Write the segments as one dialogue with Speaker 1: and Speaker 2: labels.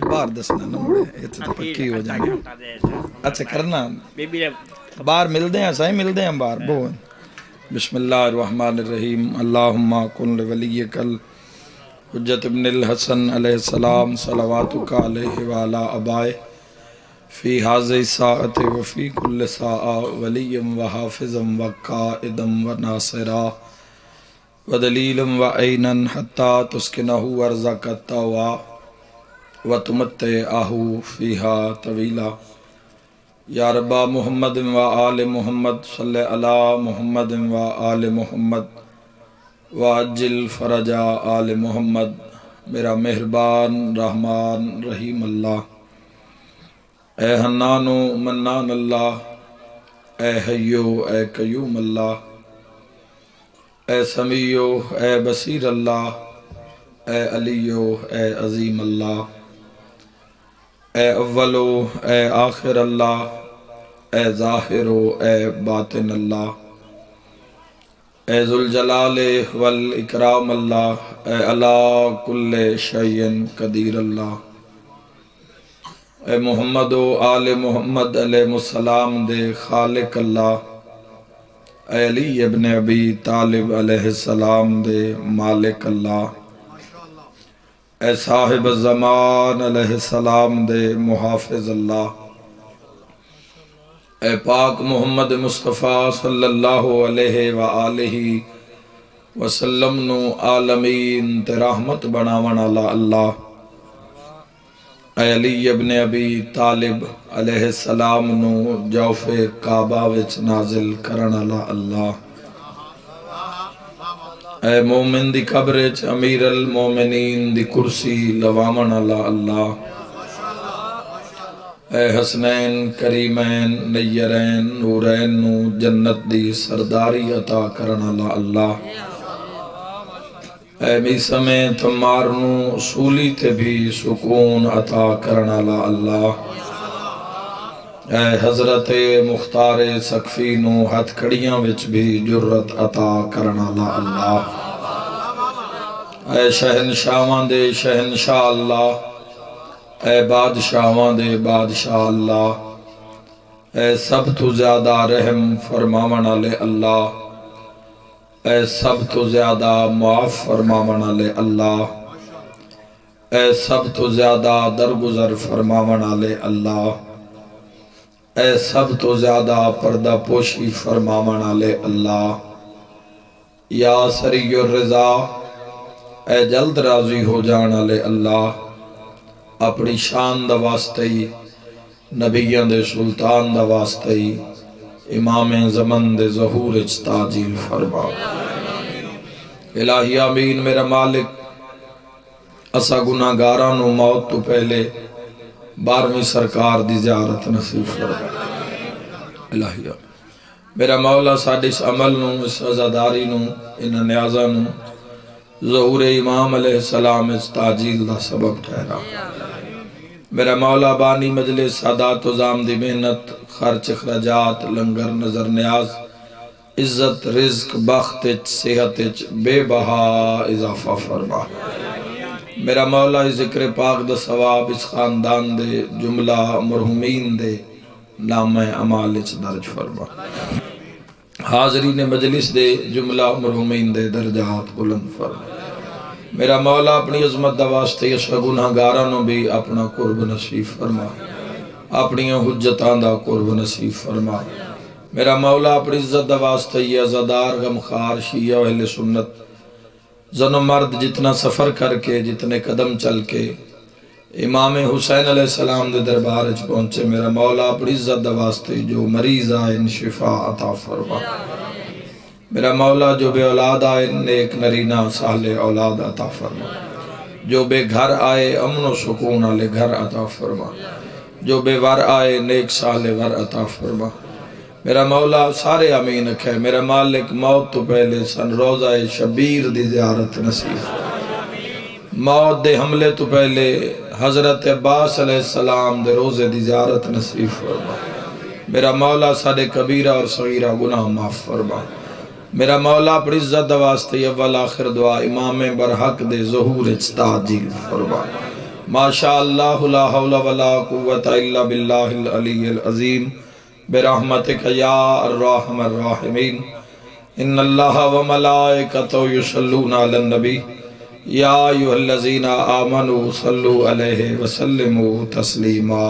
Speaker 1: باہر دسنا نا مڑے اتنے تو پکی ہو جائیں اچھا کرنا باہر ملتے ہیں سائیں ملتے ہیں باہر بہن بسم اللہ الرحمن الرحیم اللہم کن لولیک الحجت ابن الحسن علیہ السلام صلواتک علیہ وعلا ابائے فی حاضر ساعت وفی کل ساعہ ولیم و حافظم و قائدم و ناصرہ ودلیلم و اینن حتی تسکنہ ورزق التوا و تمتعہ فیہا طویلا یا ربا محمد و آل محمد صلی علی محمد و آل محمد وعجل فرجا آل محمد میرا مہربان رحمان رحیم اللہ اے حنان و منان اللہ اے حیو اے قیوم اللہ اے سمیع اے بصیر اللہ اے علی اے عظیم اللہ اے اول اے آخر اللہ اے ظاہر اے باطن اللہ اے ذوالجلال والاکرام اللہ اے علی کل شیء قدیر اللہ اے محمد و آل محمد علیہ السلام دے خالق اللہ اے علی ابن ابی طالب علیہ السلام دے مالک اللہ اے صاحب الزمان علیہ السلام دے محافظ اللہ اے پاک محمد مصطفیٰ صلی اللہ علیہ وآلہ وسلم نو عالمین تے رحمت بناون والا اللہ اے علی ابن ابی طالب علیہ السلام نو جوف کعبہ وچ نازل کرن والا اللہ اے مومن دی قبر وچ امیر المومنین دی کرسی لواون والا اللہ اے حسنین کریمین نیرین نورین نو جنت دی سرداری عطا کرن والا اللہ اے میسم تمار نو اصولی تے بھی سکون عطا کرن والا اللہ اے حضرت مختار سقفی نو ہتھ کڑیاں وچ بھی جرت عطا کرن والا اللہ اے شہنشاہاں دے شہنشاہ اللہ اے بادشاہاں دے بادشاہ اللہ اے سب تو زیادہ رحم فرماون والے اللہ اے سب تو زیادہ معاف فرماون والے اللہ اے سب تو زیادہ درگزر فرماون والے اللہ اے سب تو زیادہ پردہ پوشی فرماون والے اللہ یا سری الرضا اے جلد راضی ہو جان والے اللہ اپنی شان دا واسطے نبیان دے سلطان دا واسطے امام زمن دے ظہور اچ تاجیل فرما الہی آمین میرا مالک اسا گناہگارانو موت تو پہلے 12ویں سرکار دی زیارت نصیب فرما الہی آمین میرا مولا ساڈے اس عمل نو اس عزاداری نو ان نیازہ نو ظہور امام علیہ السلام اس تاجیل دا سبب ٹھہرا میرا مولا بانی مجلس سادات و زام دی محنت خرچ اخراجات لنگر نظر نیاز عزت رزق بخت صحت بے بہا اضافہ فرما میرا مولا ذکر پاک دا ثواب اس خاندان دے جملہ مرحومین دے نام اعمال اچ درج فرما حاضرین مجلس دے جملہ مرحومین دے درجات بلند فرما میرا مولا اپنی عظمت دا واسطے اس گناہگارانوں بھی اپنا قرب نصیب فرما اپنی حجتان دا قرب نصیب فرما میرا مولا اپنی عزت دا واسطے یہ عزادار غمخار شیعہ و اہل سنت زن و مرد جتنا سفر کر کے جتنے قدم چل کے امام حسین علیہ السلام دے دربار اچ پہنچے میرا مولا اپنی عزت دا واسطے جو مریض آئے ان شفا عطا فرما میرا مولا جو بے اولاد آئے نیک نرینہ صالح اولاد عطا فرما جو بے گھر آئے امن و سکون والے گھر عطا فرما جو بے ور آئے نیک صالح ور عطا فرما میرا مولا سارے امین ہے میرا مالک موت تو پہلے سن روزہ شبیر دی زیارت نصیب موت دے حملے تو پہلے حضرت عباس علیہ السلام دے روزے دی زیارت نصیب فرما میرا مولا سارے کبیرہ اور صغیرہ گناہ معاف فرما میرا مولا اپنی عزت دا واسطے اول آخر دعا امام برحق دے ظہور اچ تاجیل فرما ماشاء اللہ لا حول ولا قوة الا باللہ العلی العظیم برحمتک یا الرحم الراحمین ان اللہ وملائکتہ یصلون علی النبی یا ایھا الذین آمنوا صلوا علیہ وسلموا تسلیما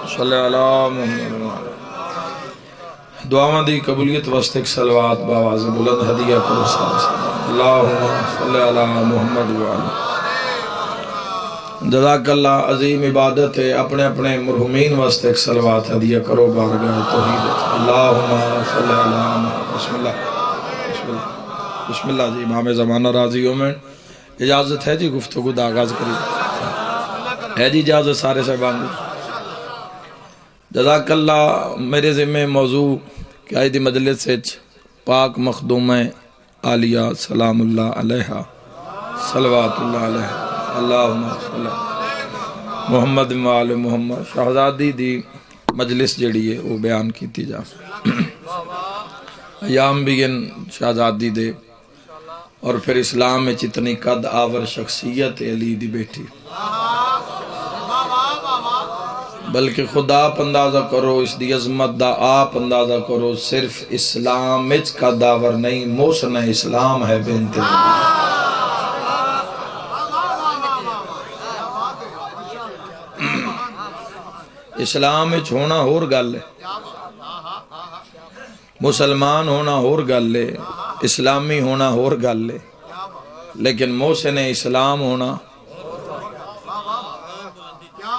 Speaker 1: صلی علی محمد دعاواں دی قبولیت واسطے ایک صلوات باواز بلند ہدیہ کرو اللہم صلی علی محمد وعلی جزاک اللہ عظیم عبادت ہے اپنے اپنے مرحومین واسطے ایک صلوات ہدیہ کرو بارگاہ توحید اللہم صلی علی محمد بسم اللہ بسم اللہ جی امام زمانہ راضیوں میں اجازت ہے جی گفتگو دا آغاز کری ہے جی اجازت سارے صاحبان دی جزاک اللہ میرے ذمہ موضوع قائد مجلس پاک مخدوم عالیہ سلام اللہ علیہ صلوات اللہ علیہ اللہم صلی محمد وآل محمد شہزادی دی مجلس جڑی ہے وہ بیان کیتی جا ایام بگن شہزادی دے اور پھر اسلام میں اتنی قد آور شخصیت علی دی بیٹھی بلکہ خدا آپ اندازہ کرو اس دی عظمت دا آپ اندازہ کرو صرف اسلام اچ کا داور نہیں موسن اسلام ہے بنت اسلام اچ ہونا ہور گل ہے مسلمان ہونا ہور گل ہے اسلامی ہونا ہور گل ہے لیکن محسن اسلام ہونا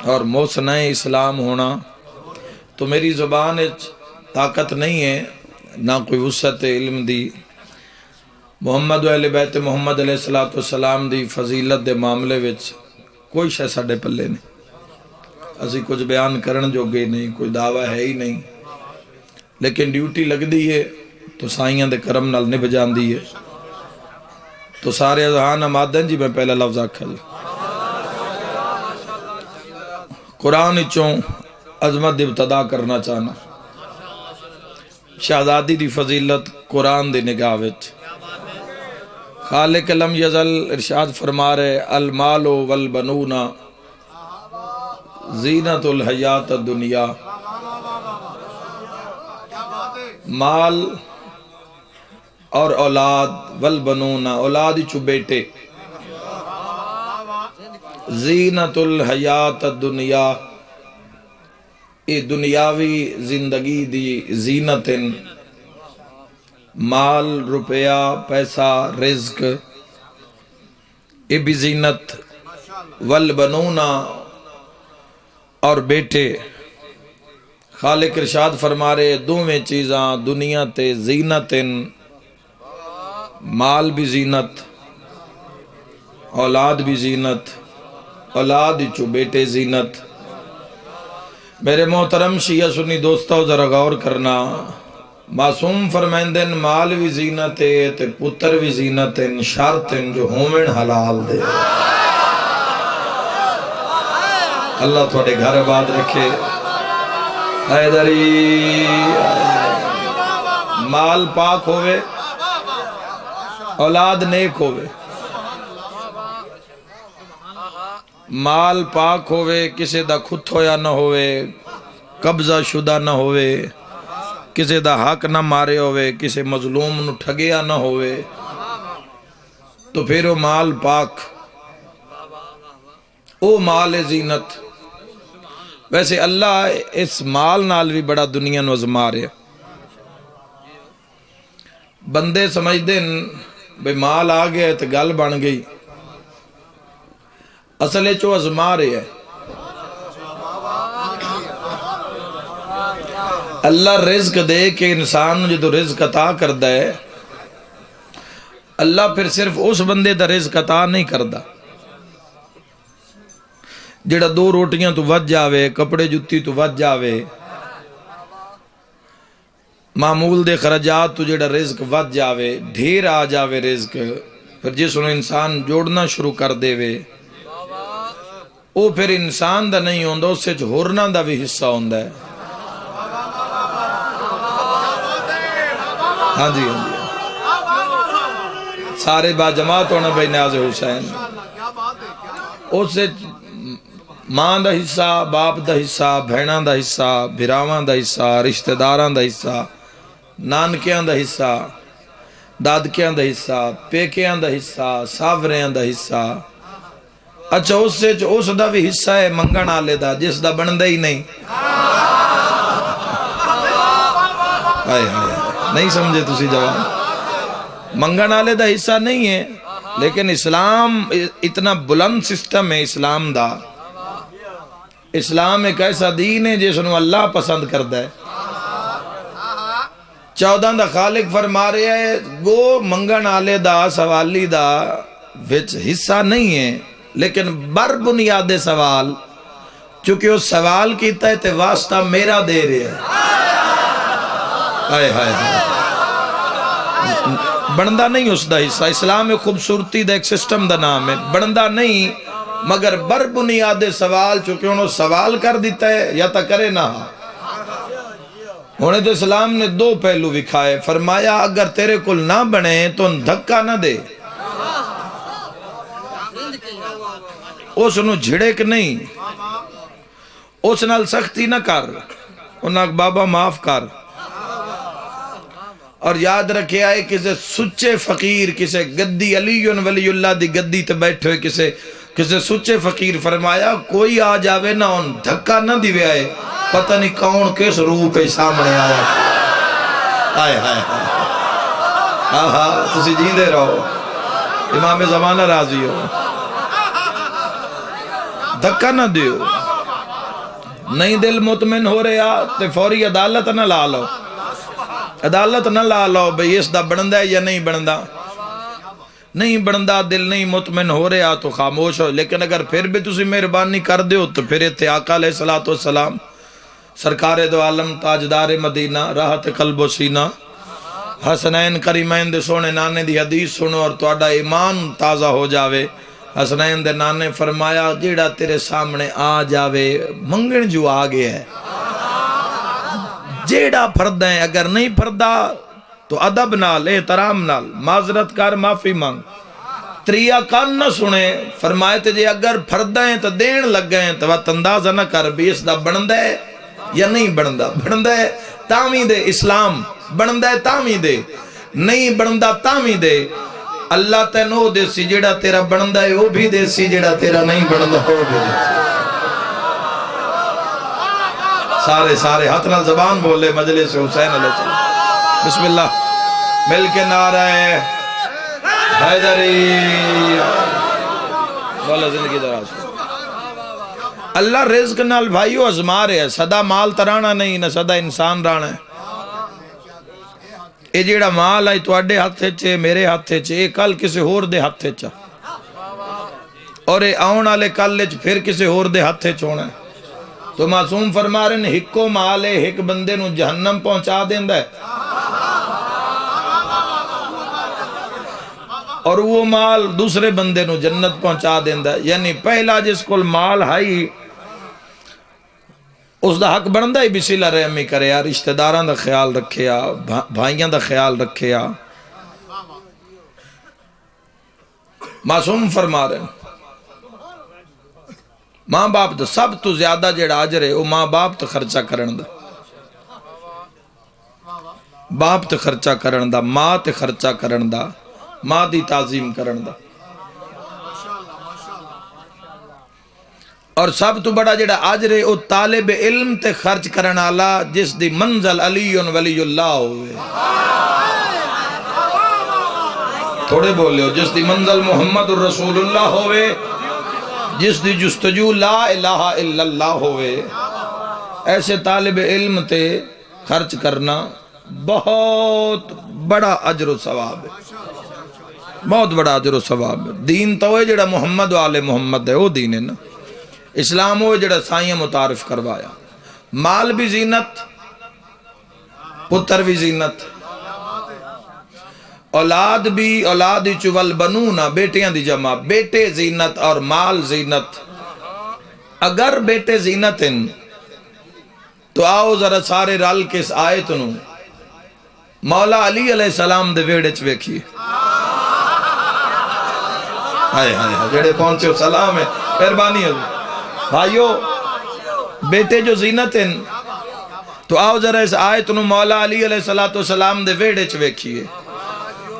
Speaker 1: اور محسن اسلام ہونا تو میری زبان طاقت نہیں ہے نہ کوئی وسعت علم دی محمد و اہل بیت محمد علیہ السلام دی فضیلت دے معاملے وچ کوئی شے ساڈے پلے نہیں اسی کچھ بیان کرن جو گے نہیں کوئی دعویٰ ہے ہی نہیں لیکن ڈیوٹی لگ دی ہے تو سائیاں دے کرم نال نبھ جان دی ہے تو سارے اذہان آمادن جی میں پہلا لفظ آکھا جی قرآن چوں عظمت ابتدا کرنا چاہنا شہزادی دی فضیلت قرآن دی نگاہ وچ خالق لم یزل ارشاد فرما رہے المال والبنون زینت الحیات الدنیا مال اور اولاد والبنون اولاد چو بیٹے زینت الحیات الدنیا یہ دنیاوی زندگی دی زینت مال روپیہ پیسہ رزق یہ بھی زینت والبنون اور بیٹے خالق ارشاد فرما رہے دو میں چیزاں دنیا تے زینت مال بھی زینت اولاد بھی زینت اولاد چو بیٹے زینت میرے محترم شیعہ سنی دوستاں ذرا غور کرنا معصوم فرمائندن مال بھی زینت ہے تے پتر بھی زینت شرط جو ہومن حلال دے اللہ تھوڑے گھر آباد رکھے حیدری مال پاک ہوئے اولاد نیک ہوئے مال پاک ہوئے کسے دا خود ہویا نہ ہوئے قبضہ شدہ نہ ہوئے کسے دا حق نہ مارے ہوئے کسے مظلوم نو ٹھگیا نہ ہوئے تو پھر وہ مال پاک او مال زینت ویسے اللہ اس مال نال بھی بڑا دنیا نو ازما رہے بندے سمجھ دیں بے مال آ گیا تو گل بن گئی اصل چو ازما رہے ہے اللہ رزق دے کہ انسان جو رزق عطا کردا ہے اللہ پھر صرف اس بندے دا رزق عطا نہیں کردا جڑا دو روٹیاں تو ود جاوے کپڑے جتی تو ود جاوے معمول دے خرجات تو جڑا رزق ود جاوے ڈھیر آ جاوے رزق پھر جس انہوں انسان جوڑنا شروع کر دے وے او پھر انسان دا نہیں ہوندہ اس سے ہورنا دا بھی حصہ ہوندہ ہے ہاں جی سارے با جماعت ہونا بھائی نیاز حسین اس ماں دا حصہ باپ دا حصہ بھیناں دا حصہ بھراواں دا حصہ رشتہ داراں دا حصہ نانکیاں دا حصہ دادکیاں دا حصہ پیکیاں دا حصہ ساوریاں دا حصہ اچھا اس دا بھی حصہ ہے منگن آلے دا جس دا بندہ ہی نہیں نہیں سمجھے تسی جواب منگن آلے دا حصہ نہیں ہے لیکن اسلام اتنا بلند سسٹم ہے اسلام دا اسلام ایک ایسا دین ہے جس نو اللہ پسند کرتا ہے 14 دا خالق فرما رہے ہے گو منگن آلے دا سوالی دا وچ حصہ نہیں ہے لیکن بر بنیاد سوال چونکہ وہ سوال کیتا ہے تے واسطہ میرا دے رہے ہے آئے ہائے بندہ نہیں اس دا حصہ اسلام ایک خوبصورتی دا ایک سسٹم دا نام ہے بندہ نہیں مگر بر بنیاد سوال چونکہ انہوں سوال کر دیتا ہے یا تا کرے نہ ہونے تو اسلام نے 2 پہلو دکھائے فرمایا اگر تیرے کل نہ بنے تو دھکا نہ دے اس نو جھڑک نہیں اس نال سختی نہ کر انہاں بابا معاف کر اور یاد رکھے آئے کسے سچے فقیر کسے گدی علی ولی اللہ دی گدی تے بیٹھے ہوئے کسے سچے فقیر فرمایا کوئی آ جاوے نہ ان دھکا نہ دیوے آئے پتہ نہیں کون کس روح پہ سامنے آیا آئے ہائے آہا تسی جیندے رہو امام زمانہ راضی ہو دھکا نہ دیو نہیں دل مطمئن ہو رہا تے فوری عدالت نہ لا لو عدالت نہ لا لو بھئی اس دا بندہ ہے یا نہیں بندہ نہیں بندہ دل نہیں مطمئن ہو رہا تو خاموش ہو لیکن اگر پھر بھی تسی مہربانی کر دیو تو پھر اتھے آقا علیہ السلام سرکار دو عالم تاجدار مدینہ راحت قلب و سینہ حسنین کریمین دے سونے نانے دی حدیث سنو اور توڑا ایمان تازہ ہو جاوے حسنین دے نانے فرمایا جیڑا تیرے سامنے آ جاوے منگن جو آگے ہے جیڑا پھردہ ہے اگر نہیں پھردہ تو ادب نال احترام نال معذرت کر معافی مانگ تریا کان نہ سنے فرمائے تے جے اگر پھردہ ہیں تو دین لگ گئے تو وقت اندازہ نہ کر بھی اس دا بندہ ہے یا نہیں بندہ ہے تامی دے اسلام بندہ ہے تامی دے نہیں بندہ تامی دے اللہ تینو دے سی جیڑا تیرا بندہ ہے وہ بھی دے سی جیڑا تیرا نہیں بندہ ہو بھی دے سارے ہاتھ نال زبان بولے مجلس حسین علیہ السلام بسم اللہ مل کے نعرہ حیدری والا زندگی دراز اللہ رزق نال بھائیو ازما رہے ہیں صدا مال ترانا نہیں نہ صدا انسان رانا ہے اے جیڑا مال آئی تو اڈے ہاتھے چھے میرے ہاتھے چھے کل کسے ہور دے ہاتھے چھا اور اے آن آلے کل پھر کسے ہور دے ہاتھے چھونا ہے تو معصوم فرما رہے ہیں ہکو مال ہے ہک بندے نو جہنم پہنچا دیندہ ہے اور وہ مال دوسرے بندے نو جنت پہنچا دیندہ ہے یعنی پہلا جس کو مال ہائی اس دا حق بندہ ہی بسیلہ رحمی کرے یا رشتہ داران دا خیال رکھے یا بھائیاں دا خیال رکھے یا معصوم فرما رہے ہیں ماں باپ دا سب تو زیادہ جیڑا آجر ہے وہ ماں باپ تو خرچہ کرن دا باپ تو خرچہ کرن دا ماں تو خرچہ کرن دا ماں دی تعظیم کرن دا اور سب تو بڑا جیڑا آجر ہے وہ طالب علم تے خرچ کرن آلا جس دی منزل علی ولی اللہ ہوئے تھوڑے بولے ہو جس دی منزل محمد الرسول اللہ ہوئے جس دی جستجو لا الہ الا اللہ ہوئے ایسے طالب علم تے خرچ کرنا بہت بڑا اجر و ثواب ہے بہت بڑا اجر و ثواب ہے دین تو ہے جڑا محمد و آل محمد ہے وہ دین ہے نا اسلام وہ جڑا سائیں متعارف کروایا مال بھی زینت پتر بھی زینت اولاد بھی اولاد چول بنونا بیٹیاں دی جمع بیٹے زینت اور مال زینت اگر بیٹے زینت ہیں تو آؤ ذرا سارے رل کے اس آیت نو مولا علی علیہ السلام دے ویڑے چویکھیے ہائے ہائے جڑے پہنچے سلام ہے، مہربانی ہے بھائیو۔ بیٹے جو زینت ہیں تو آؤ ذرا اس آیت نو مولا علی علیہ السلام دے ویڑے چ ویکھیے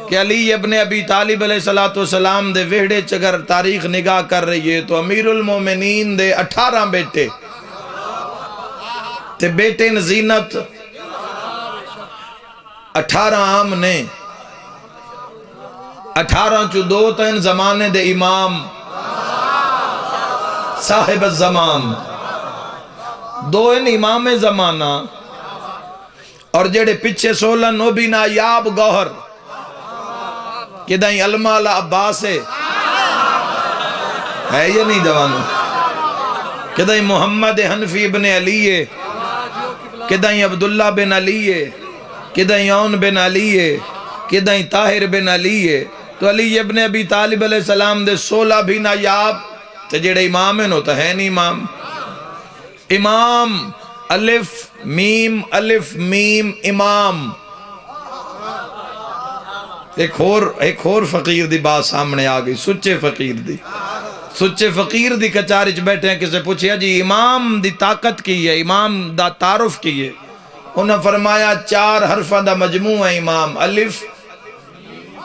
Speaker 1: کہ علی ابن ابی طالب علیہ السلام دے ویڑے چ اگر تاریخ نگاہ کر رہی ہے تو امیر المومنین دے 18 بیٹے تے بیٹے نے زینت 18 عام نے، 18 چو 2 تین زمانے دے امام صاحب الزمان، 2 ان امام زمانہ، اور جڑے پچھے 16 نو بھی نایاب گوہر کدائیں المال عباس ہے یہ نہیں جوانو، کدائیں محمد حنفی بن علی ہے، کدائیں عبداللہ بن علی ہے، کدائیں عون بن علی ہے، کدائیں طاہر بن علی ہے۔ تو علی ابن ابی طالب علیہ السلام دے 16 بھی نایاب تے جڑے امام ہیں نو تو ہے نہیں امام۔ امام الف میم امام۔ ایک اور فقیر دی بات سامنے آ گئی، سچے فقیر دی کچارچ بیٹھے ہیں، کسے پوچھیا جی امام دی طاقت کی ہے، امام دا تعارف کی ہے؟ انہوں نے فرمایا 4 حرفہ دا مجموع ہے امام، الف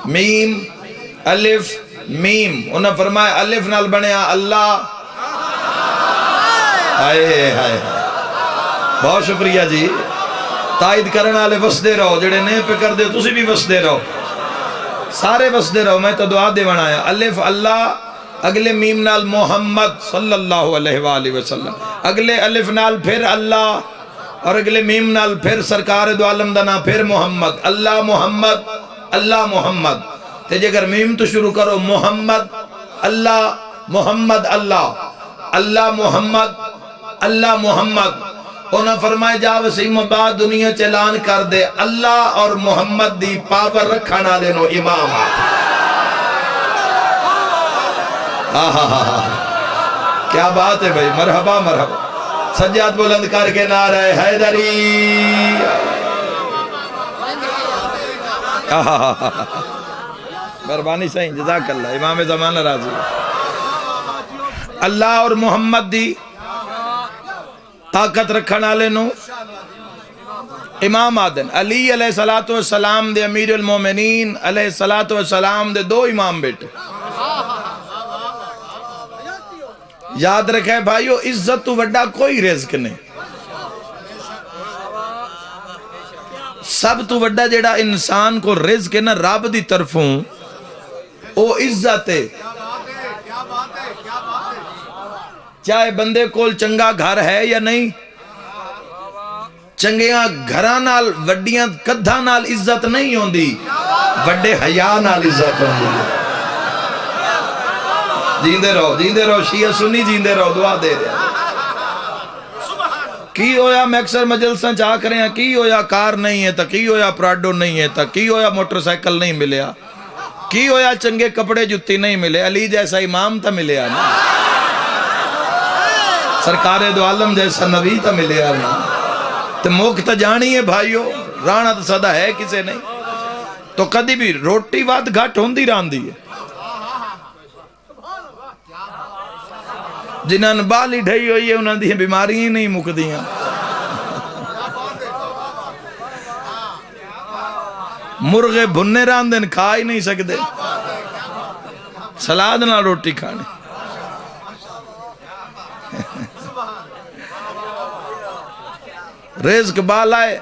Speaker 1: میم۔ انہوں نے فرمایا الف نال بنیا اللہ۔ آئے ہائے بہت شکریہ جی، تائید کرنے والے وسدے رہو، جڑے نہیں پہ کر دے تسی بھی وسدے رہو، سارے وسدے رہو، میں تو دعا دے بنایا۔ الف اللہ، اگلے میم نال محمد صلی اللہ علیہ وآلہ وسلم، اگلے الف نال پھر اللہ، اور اگلے میم نال پھر سرکار دو عالم دنا پھر محمد، اللہ محمد تے جے اگر میم تو شروع کرو محمد اللہ محمد۔ انہاں فرمائے جا وسیم بعد دنیا چلان کر دے اللہ اور محمد دی پاور رکھانا لینو امام۔ کیا بات ہے بھائی، مرحبا سجاد بلند کر کے نعرہ حیدری۔ مہربانی صحیح، جزاک اللہ، امام زمانہ راضی۔ اللہ اور محمد دی طاقت رکھنا لینو امام آدن۔ علی علیہ السلام دے امیر المومنین علیہ السلام دے 2 امام بیٹے۔ یاد رکھے بھائیو، عزت تو وڈا کوئی رزق نہیں، سب تو وڈا جڑا انسان کو رزق ہے نا رب دی طرفوں، او عزت ہے۔ چاہے بندے کول چنگا گھر ہے یا نہیں، چنگیاں گھران نال وڈیاں کدھا نال عزت نہیں ہوندی، وڈے حیا نال عزت ہوندی۔ جیندے رہو شیعہ سنی، جیندے رہو، دعا دے رہے کی ہویا۔ میں اکثر مجلساں چاہ کریں کی ہویا کار نہیں ہے تا کی ہویا پراڈو نہیں ہے تا کی ہویا موٹر سائیکل نہیں ملیا، کی ہویا چنگے کپڑے جتی نہیں ملے، علی جیسا امام تا ملیا نا، سرکار دو عالم جیسا نبی تا ملیا نا، تو موک تا جانی ہے بھائیو، رانا تا صدا ہے کسے نہیں، تو کدی بھی روٹی وات گھٹ ہوندی راندی ہے۔ جنہاں نے بالی ڈھائی ہوئی ہے انہاں دی بیماری ہی نہیں مک دیاں۔ مرغے بھنے راندن کھا ہی نہیں سکتے، سلاد نہ روٹی کھانے۔ رزق بالائے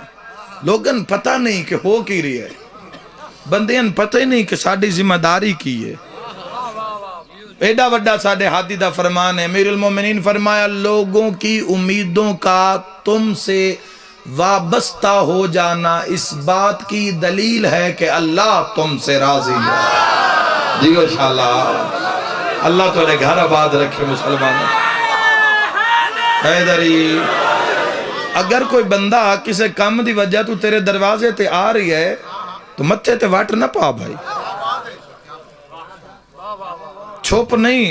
Speaker 1: لوگن پتہ نہیں کہ ہو کی رہی ہے، بندیاں پتہ ہی نہیں کہ ساڑھی ذمہ داری کی ہے۔ ایڈا وڈا ساڑھے ہاتھی دا فرمان ہے، امیر المومنین فرمایا لوگوں کی امیدوں کا تم سے وابستہ ہو جانا اس بات کی دلیل ہے کہ اللہ تم سے راضی ہے۔ جیو انشاءاللہ، اللہ تو نے گھر آباد رکھے مسلمانوں۔ حیدری، اگر کوئی بندہ کسے کام دی وجہ تو تیرے دروازے تے آ رہی ہے تو متھے تے واٹ نہ پا بھائی، چھوپ نہیں،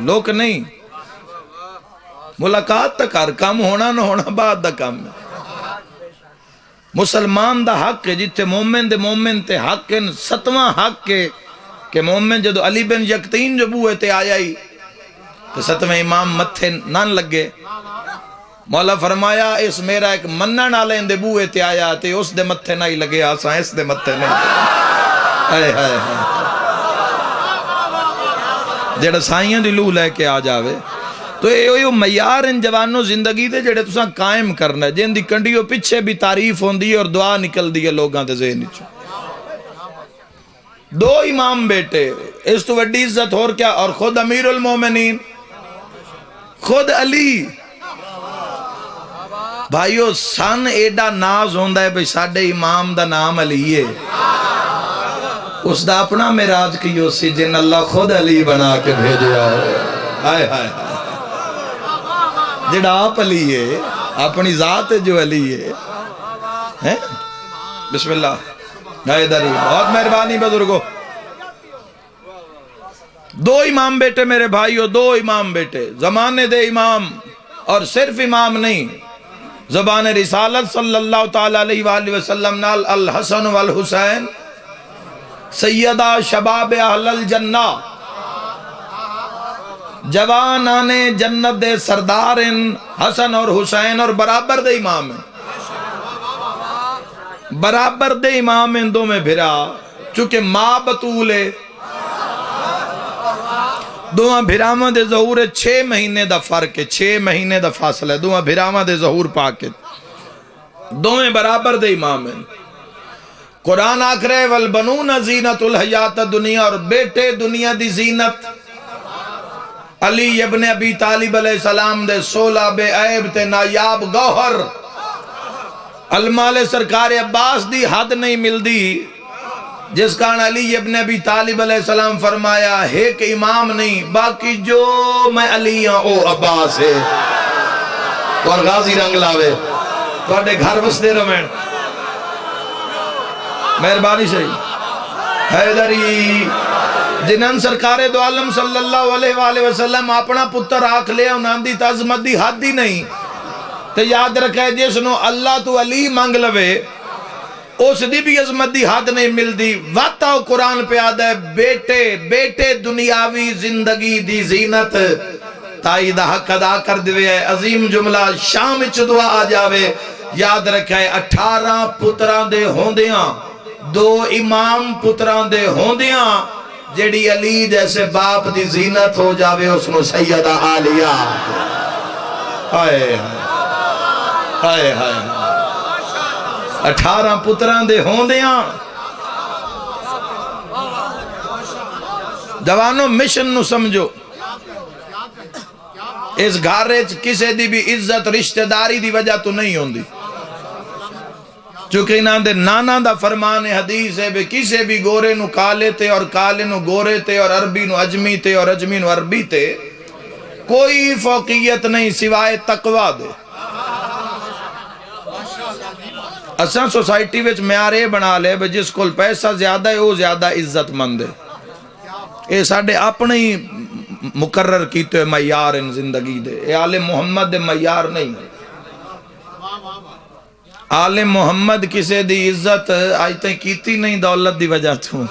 Speaker 1: لوک نہیں، ملاقات تک کر، کام ہونا نہ ہونا بعد دا کام ہے۔ مسلمان دا حق ہے، جتے مومن دے مومن تے حق ہے، 7واں حق ہے کہ مومن جدو علی بن یقتین جو بوئے تے آیا ہی تو ستویں امام متھے نہ لگے، مولا فرمایا اس میرا ایک منن والے دے بوئے تے آیا تے اس دے متھے نہ ہی لگے، آساں اس دے متھے نہیں ہائے ہائے جڑا سائیاں دی لو لے کے آ جاوے۔ تو یہ معیار ان جوانوں زندگی دے جڑے تساں قائم کرنا ہے، جن دی کنڈیوں پیچھے بھی تعریف ہوندی ہے اور دعا نکل دی ہے لوگاں دے ذہن وچوں۔ دو امام بیٹے، اس تو وڈی عزت اور کیا، اور خود امیر المومنین خود علی۔ بھائیو سن ایڈا ناز ہوندا ہے بھئی ساڈے امام دا نام علی ہے، اس دا اپنا معراج کیو سی جن اللہ خود علی بنا کے بھیجیا ہے۔ ہائے ہائے جڑا آپ علی ہے، اپنی ذات جو علی ہے۔ بسم اللہ حیدری، بہت مہربانی بزرگو۔ دو امام بیٹے میرے بھائیو، دو امام بیٹے، زمانے دے امام، اور صرف امام نہیں، زبان رسالت صلی اللہ تعالیٰ علیہ وآلہ وسلم نال الحسن والحسین سیدہ شباب اہل الجنہ، جوانان جنت دے سردار حسن اور حسین، اور برابر دے امام ہیں، برابر دے امام ہیں دو میں بھرا، چونکہ ماں بطول ہے، دوہاں بھراواں دے ظہور 6 مہینے دا فرق ہے، 6 مہینے دا فاصلہ ہے، دوہاں بھراواں دے ظہور پاک ہے، دوہاں برابر دے امام ہیں۔ قرآن آکھ رہے والبنون زینت الحیات دنیا، اور بیٹے دنیا دی زینت۔ علی ابن ابی طالب علیہ السلام دے 16 بے عیب تے نایاب گوہر، المال سرکار عباس دی حد نہیں ملدی، جس کان علی ابن ابی طالب علیہ السلام فرمایا ایک امام نہیں، باقی جو میں علی ہاں او عباس ہے، اور غازی رنگ لاوے توڑے گھر بستے رمین مہربانی سے حیدری جنہاں سرکار دو عالم صلی اللہ علیہ وآلہ وسلم اپنا پتر آکھ لیا انہاں دی تعظمت دی حد ہی نہیں، تو یاد رکھے جس نو اللہ تو علی مانگ لوے اس دی بھی عظمت دی حد نہیں ملدی۔ واتا قرآن پہ آدھا ہے بیٹے بیٹے دنیاوی زندگی دی زینت، تائی دا حق ادا کر دوے ہے۔ عظیم جملہ شام اچھ دعا آ جاوے، یاد رکھے 18 پتران دے ہوندیاں، 2 امام پتران دے ہوندیاں، جیڑی علی جیسے باپ دی زینت ہو جاوے اس نو سیدہ عالیہ۔ ہائے ہائے ہائے 18 پتران دے ہوندیاں۔ جوانوں مشن نو سمجھو، اس گھارج کسے دی بھی عزت رشتہ داری دی وجہ تو نہیں ہوندی، چونکہ انہاں دے نانا دا فرمان حدیث ہے بے کسے بھی گورے نو کالے تے اور کالے نو گورے تے اور عربی نو اجمی تے اور اجمی نو عربی تے کوئی فوقیت نہیں سوائے تقوی دے۔ اساں سوسائٹی وچ معیار بنا لے بے جس کول پیسہ زیادہ ہے وہ زیادہ عزت مند ہے، اے ساڈے اپنے ہی مقرر کیتے ہوئے معیار ان زندگی دے، اے آل محمد دے معیار نہیں۔ آل محمد کسے دی عزت آج تائیں کیتی نہیں دولت دی وجہ تھوں،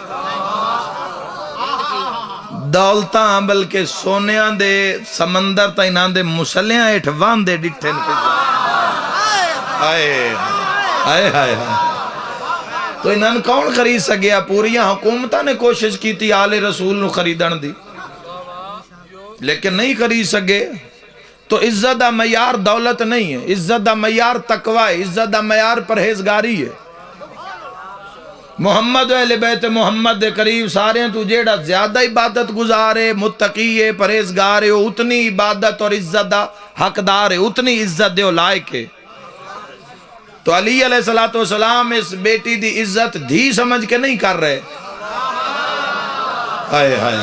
Speaker 1: دولتاں بلکہ سونیاں دے سمندر تا انہاں دے مسلیاں ایٹھ وان دے ڈٹھن پہ آئے آئے آئے تو انہاں کون خرید سکیا؟ پوریاں حکومتہ نے کوشش کی تھی آل رسول نو خریدن دی، لیکن نہیں خرید سکے۔ تو عزت دا معیار دولت نہیں ہے، عزت دا معیار تقوی ہے، عزت دا معیار پرہیزگاری ہے۔ محمد و اہل بیت محمد دے قریب سارے ہیں تو جیڑا زیادہ عبادت گزارے، متقی ہے، پرہیزگار ہے، اتنی عبادت اور عزت دا حقدار ہے، اتنی عزت دے لائق ہے۔ تو علی علیہ السلام اس بیٹی دی عزت دھی سمجھ کے نہیں کر رہے۔ آئے آئے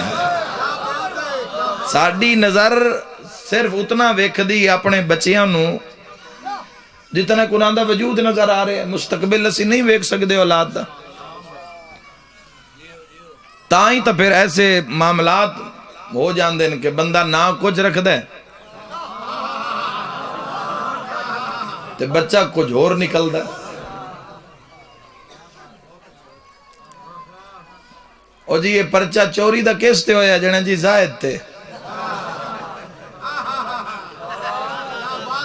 Speaker 1: ساڑی نظر صرف اتنا ویکھ دی اپنے بچیاں نو جتنا قرآن دا وجود نظر آ رہے ہیں، مستقبل اسی نہیں ویکھ سکتے اولاد دا۔ تائیں تو پھر ایسے معاملات ہو جاندے ہیں کہ بندہ نہ کچھ رکھ دے تو بچہ کچھ اور نکل دا۔ او جی یہ پرچہ چوری دا کس تے ہویا جنہیں جی زائد تے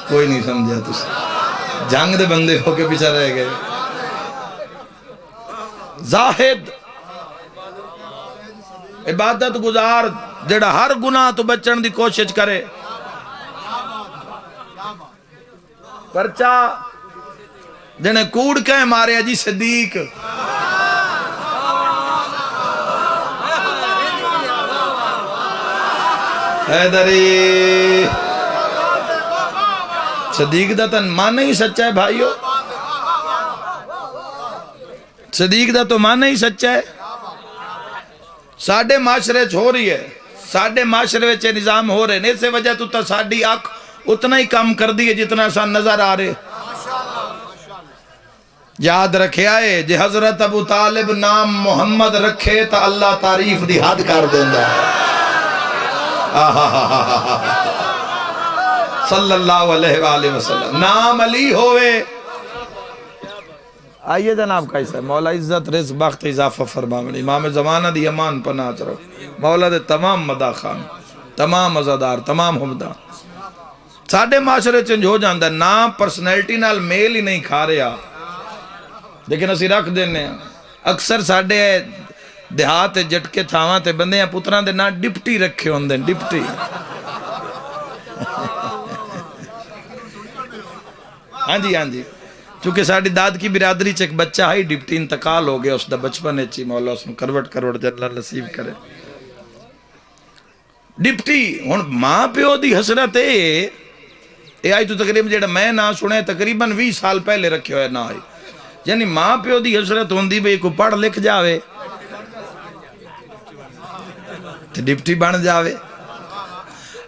Speaker 1: کوئی نہیں سمجھا تُس جنگ دے بندے ہو کے پیچھے رہ گئے زاہد عبادت گزار جڑا ہر گناہ تو بچن دی کوشش کرے پرچہ جنہیں کوڑ کہیں مارے جی صدیق حیدری صدیق دا تن مان نہیں سچا ہے بھائیو صدیق دا تو مان نہیں سچا ہے ساڑھے معاشرے ہو رہی ہے ساڑھے معاشرے چے نظام ہو رہے ہیں اس سے وجہ تو تا ساڑھی آنکھ اتنا ہی کام کر دی ہے جتنا آسان نظر آ رہے یاد رکھے آئے جے حضرت ابو طالب نام محمد رکھے تا اللہ تعریف دی حد کر دیندہ ہے صلی اللہ علیہ وآلہ وسلم نام علی ہوئے آئیے جناب کیسا ہے مولا عزت رزق بخت اضافہ فرماویں امام زمانہ دی امان پناہ چرو مولا دے تمام مداخان تمام عزادار تمام حمدان ساڑھے معاشرے چنج ہو جاندہ نام پرسنیلٹی نال میل ہی نہیں کھا رہا لیکن اسی رکھ دینے ہیں اکثر ساڑھے دیہات جٹکے تھاواں تے بندے ہیں پتران دے نا ڈپٹی رکھے ہوندے ڈپٹی ہاں جی چونکہ ساڑھی داد کی برادری چھ ایک بچہ ہائی ڈپٹی انتقال ہو گیا اس دا بچپنے چی مولا اس میں کروٹ جلال نصیب کرے ڈپٹی ہون ماں پیو دی حسرت اے آئی تو تقریباً جیڑا میں نہ سنے تقریباً 20 سال پہلے رکھے ہوئے نہ آئی یعنی ماں پیو دی حسرت ہوندی بھئی کو پڑھ لکھ جاوے تو ڈپٹی بن جاوے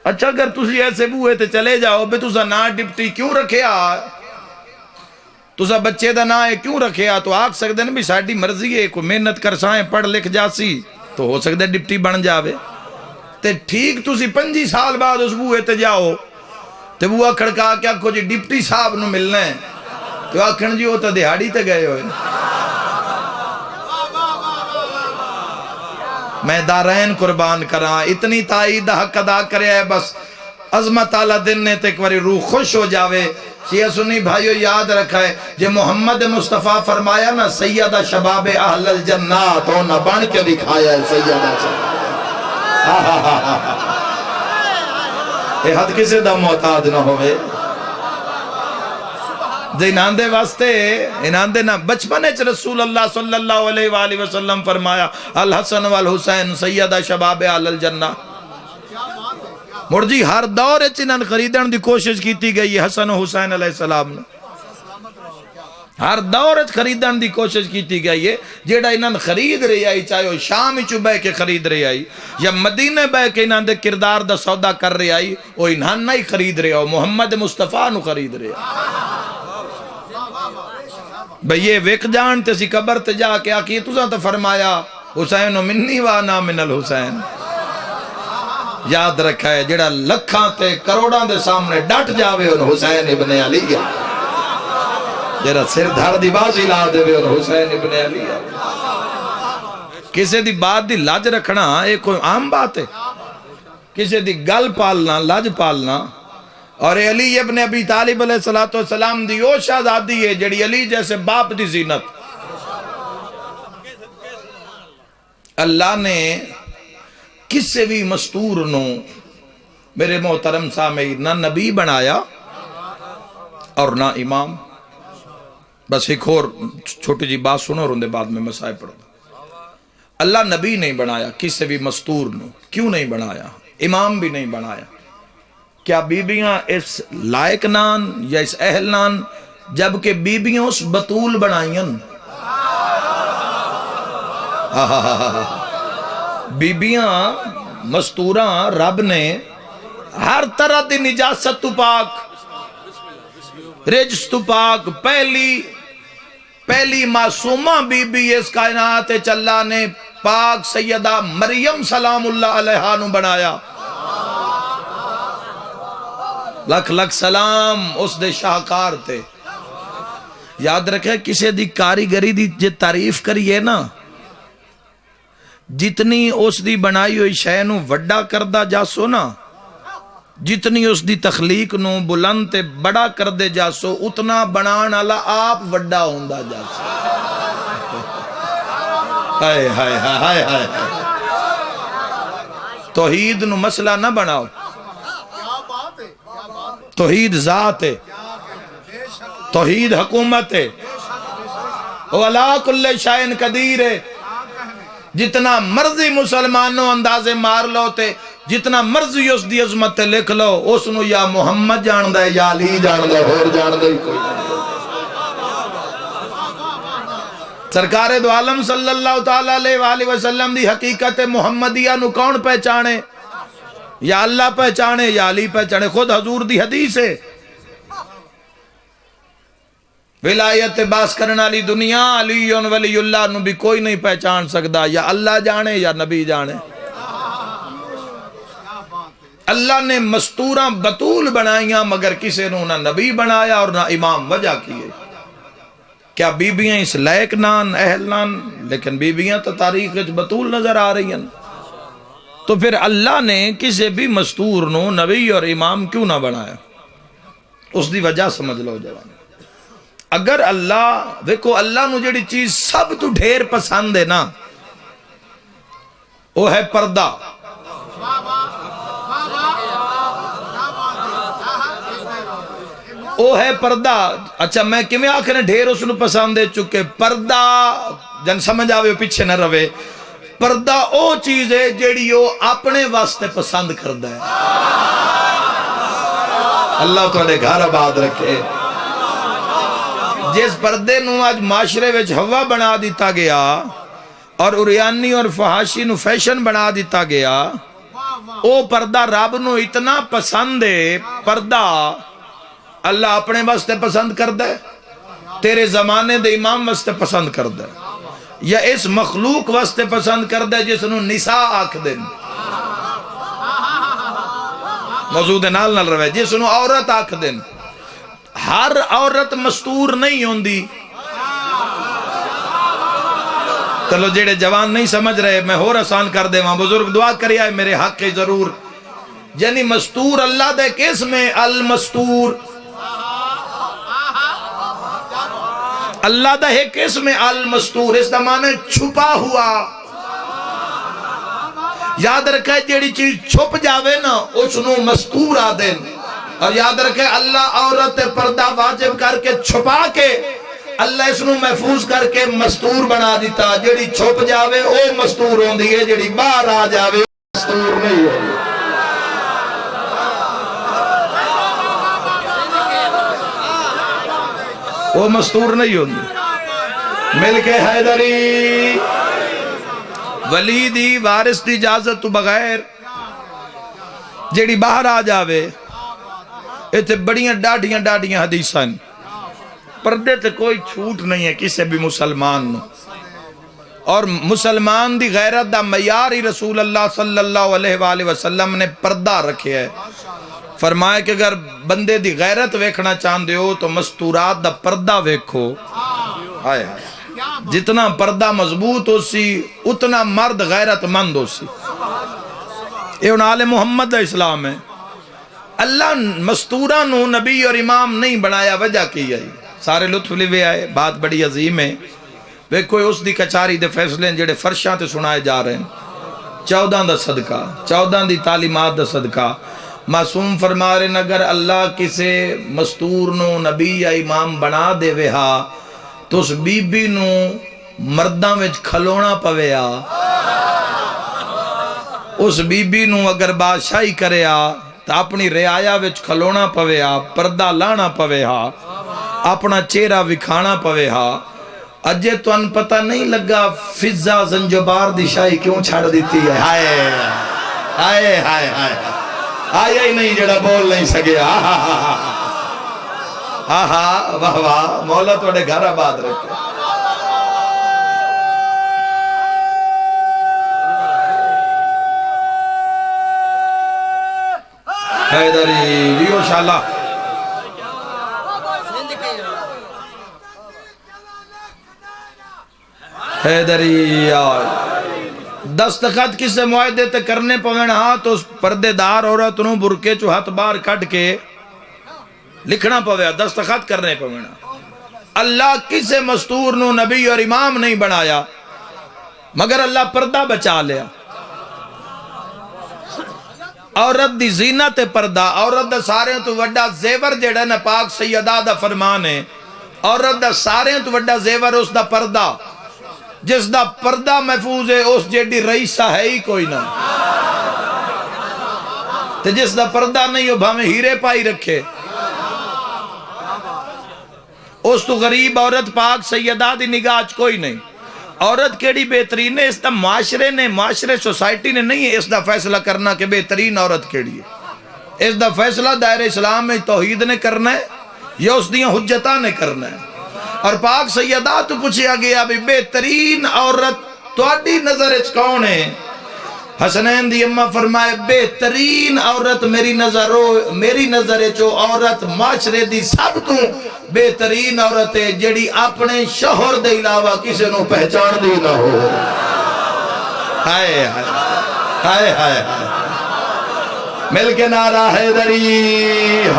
Speaker 1: اچھا اگر تسی ایسے بوئے تے چلے جاؤ بے تسا نا ڈپٹی کیوں رکھے تسا بچے دا نا ہے کیوں رکھے تو آگ سکتے ہیں بھی ساڑھی مرضی ہے کوئی محنت کر سائیں پڑھ لکھ جاسی تو ہو سکتا ہے ڈپٹی بن جاوے تے ٹھیک تسی 25 سال بعد اس بوئے تے جاؤ تے بوہ کھڑکا کیا کو جی ڈپٹی صاحب نو ملنا ہے تو آکھن جی ہو تا دہاڑی تے گئے ہوئے میں دارین قربان کراں اتنی تائید حق ادا کرے ہے بس عظمت آلہ دن نے تے ایک باری روح خوش ہو جاوے شیعہ سنی بھائیو یاد رکھا ہے جے محمد مصطفیٰ فرمایا نا سیدہ شباب اہل الجنات ہونا بن کے دکھایا ہے سیدہ شباب اے حد کسے دا محتاج نہ ہوئے جے اناندے واسطے اناندے نا بچپنے چ رسول اللہ صلی اللہ علیہ وآلہ وسلم فرمایا الحسن والحسین سیدہ شباب اہل الجنہ مرجی ہر دور چنن خریدن دی کوشش کیتی گئی حسن و حسین علیہ السلام نے ہر دور خریدن دی کوشش کیتی گئی ہے جیڑا انہاں خرید رہی آئی چاہے وہ شام چو بے کے خرید رہی آئی یا مدینہ بے کے انہاں دے کردار دا سودا کر رہی آئی وہ انہاں نہیں خرید رہے ہو محمد مصطفیٰ نو خرید رہے بھئی یہ وک جان تے سی قبر تے جا کے آکی تُساں تو فرمایا حسین منی وانا من الحسین یاد رکھا ہے جڑا لکھاں تے کروڑاں دے سامنے ڈٹ جاوے ان حسین ابن علی جڑا سر دھڑ دی بازی لا دے ان حسین ابن علی کسے دی بات دی لاج رکھنا ایک کوئی عام بات ہے کسے دی گل پالنا لاج پالنا اور علی ابن ابی طالب علیہ السلام دی او شہزادی ہے جڑی علی جیسے باپ دی زینت اللہ نے کسے بھی مستور نو میرے محترم سامعین نہ نبی بنایا اور نہ امام بس ایک اور چھوٹی جی بات سنو اور اندے بعد میں مسائل پڑھوں اللہ نبی نہیں بنایا کسے بھی مستور نو کیوں نہیں بنایا امام بھی نہیں بنایا کیا بیبیاں اس لائق نان یا اس اہل نان جبکہ بیبیاں اس بطول بنائیں بیبیاں مستوراں رب نے ہر طرح دی نجاست تو پاک رجس تو پاک پہلی معصومہ بی بی اس کائنات اللہ نے پاک سیدہ مریم سلام اللہ علیہا نو بنایا لکھ لکھ سلام اس دے شاہکار تے یاد رکھے کسے دی کاریگری دی جے تعریف کریے نا جتنی اس دی بنائی ہوئی شے نو وڈا کردہ جاسو نا، جتنی اس دی تخلیق نو بلند تے بڑا کردے جاسو، اتنا بنان والا آپ وڈا ہوندا جاسو۔ ہائے ہائے ہائے ہائے، توحید نو مسئلہ نہ بناؤ، توحید ذات ہے، توحید حکومت ہے، وَلَا كُلِّ شَيْءٍ قدیر ہے۔ جتنا مرضی مسلمانوں اندازے مار لو تے جتنا مرضی اس دی عظمت تے لکھ لو، اس نو یا محمد جان دے یا علی جان دے، اور جان دے کوئی نہیں۔ سرکار دو عالم صلی اللہ تعالیٰ علیہ وآلہ وسلم دی حقیقت محمدیہ نو کون پہچانے؟ یا اللہ پہچانے یا علی پہچانے؟ خود حضور دی حدیث ہے، ولایت باس کرنا لی دنیا علی ولی اللہ نو بھی کوئی نہیں پہچان سکتا، یا اللہ جانے یا نبی جانے۔ اللہ نے مستوراں بطول بنائیاں مگر کسے نو نہ نبی بنایا اور نہ امام وجہ کیے۔ کیا بیبیاں اس لائق نان اہل نان؟ لیکن بیبیاں تو تاریخ بطول نظر آ رہی ہیں۔ تو پھر اللہ نے کسے بھی مستور نو نبی اور امام کیوں نہ بنایا؟ اس دی وجہ سمجھ لو جوان۔ اگر اللہ دیکھو اللہ نو جڑی چیز سب تو ڈھیر پسند ہے نا، وہ ہے پردہ۔ وہ ہے پردہ۔ اچھا میں کیویں آخر ڈھیر اس نو پسند ہے؟ چکے پردہ جن سمجھ آوے پیچھے نہ روے، پردہ او چیز ہے جیڑی وہ اپنے واسطے پسند کردا ہے۔ اللہ تواڈے گھر آباد رکھے۔ جس پردے نو آج معاشرے وچ ہوا بنا دیتا گیا اور عریانی اور فحاشی نو فیشن بنا دیتا گیا، او پردہ رب نو اتنا پسند ہے، پردہ اللہ اپنے واسطے پسند کردا ہے، تیرے زمانے دے امام واسطے پسند کردا ہے، یا اس مخلوق واسطے پسند کردا ہے جس نو نساء آکھ دیں، موضوع دے نال نال روے، جس نو عورت آکھ دیں۔ ہر عورت مستور نہیں ہوندی۔ چلو جیڑے جوان نہیں سمجھ رہے میں اور آسان کر دے وہاں، بزرگ دعا کریا ہے میرے حق کے ضرور۔ یعنی مستور اللہ دے کس میں؟ المستور۔ اللہ دا ہے کس میں؟ المستور۔ اس دا معنی چھپا ہوا۔ یاد رکھے جیڑی چیز چھپ جاوے نا اس نو مستور آ دیں، اور یاد رکھے اللہ عورت پردہ واجب کر کے چھپا کے اللہ اس نو محفوظ کر کے مستور بنا دیتا۔ جیڑی چھپ جاوے او مستور ہوندی ہے، جیڑی باہر آ جاوے مستور نہیں ہوندی۔ وہ مستور نہیں ہوندی۔ مل کے حیدری ولی دی وارث دی اجازت تو بغیر جیڑی باہر آ جاوے، ایتھے بڑیاں ڈاڑیاں حدیثاں، پردے تے کوئی چھوٹ نہیں ہے کسے بھی مسلمان نو۔ اور مسلمان دی غیرت دا معیار ہی رسول اللہ صلی اللہ علیہ وآلہ وسلم نے پردہ رکھے ہے۔ فرمایا کہ اگر بندے دی غیرت ویکھنا چاہندے ہو تو مستورات دا پردہ ویکھو۔ آئے جتنا پردہ مضبوط ہو سی اتنا مرد غیرت مند ہو سی۔ یہ آل محمد دا اسلام ہے۔ اللہ مستورہ نو نبی اور امام نہیں بنایا، وجہ کی ہے؟ سارے لطف لیوے آئے، بات بڑی عظیم ہے۔ کوئی اس دی کچاری دے فیصلے جڑے فرشاں تے سنائے جا رہے ہیں، 14 دا صدقہ، 14 دی تعلیمات دا صدقہ۔ معصوم فرما رہے ہیں اگر اللہ کسے مستور نو نبی یا امام بنا دے وہا تو اس بی بی نو مرداں وچ کھلونا پویا، اس بی بی نو اگر بادشاہی کریا تو اپنی رعایا وچ کھلونا پویا، پردہ لانا پویا، اپنا چہرہ وکھانا پویا۔ اجے تو ان پتہ نہیں لگا فضا زنجبار دی شاہی کیوں چھڑ دیتی ہے۔ ہائے ہائے ہائے ہائے، آیا ہی نہیں جڑا بول نہیں سکے۔ آہا واہ واہ، مولا توڑے گھر آباد رکھے۔ حیدری دیو شاءاللہ۔ حیدری آئے دستخط کسے معاہدے تے کرنے پوین ہاں تو پردے دار عورت نو برکے چو ہاتھ بار کٹ کے لکھنا پویا دستخط کرنے پوین. اللہ کسے مستور نو نبی اور امام نہیں بنایا مگر اللہ پردہ بچا لیا. عورت دی زینت پردہ. عورت دا سارے تو وڈا زیور جیڑا نا پاک سیدہ دا فرمان ہے. عورت دا سارے تو وڈا زیور اس دا پردہ. جس دا پردہ محفوظ ہے اس جیڑی رئیسہ ہے ہی کوئی نہ. تے جس دا پردہ نہیں ہو بھامے ہیرے پائی رکھے. اس تو غریب عورت پاک سیدہ دی نگاہ کوئی نہیں. عورت کیڑی بہترین ہے اس دا معاشرے سوسائٹی نے نہیں ہے اس دا فیصلہ کرنا کہ بہترین عورت کیڑی ہے. اس دا فیصلہ دائر اسلام میں توحید نے کرنا ہے یا اس دیاں حجتہ نے کرنا ہے. اور پاک سیدہ تو پوچھیا گیا بھی بہترین عورت تواڈی نظر اچ کون ہے؟ حسنین دی اماں فرمائے بہترین عورت میری نظر چو عورت معاشرے دی سب تو بہترین عورت ہے جڑی اپنے شوہر دے علاوہ کسی نو پہچان دی نہ ہو. ہائے ہائے ہائے ہائے مل کے نعرہ حیدری.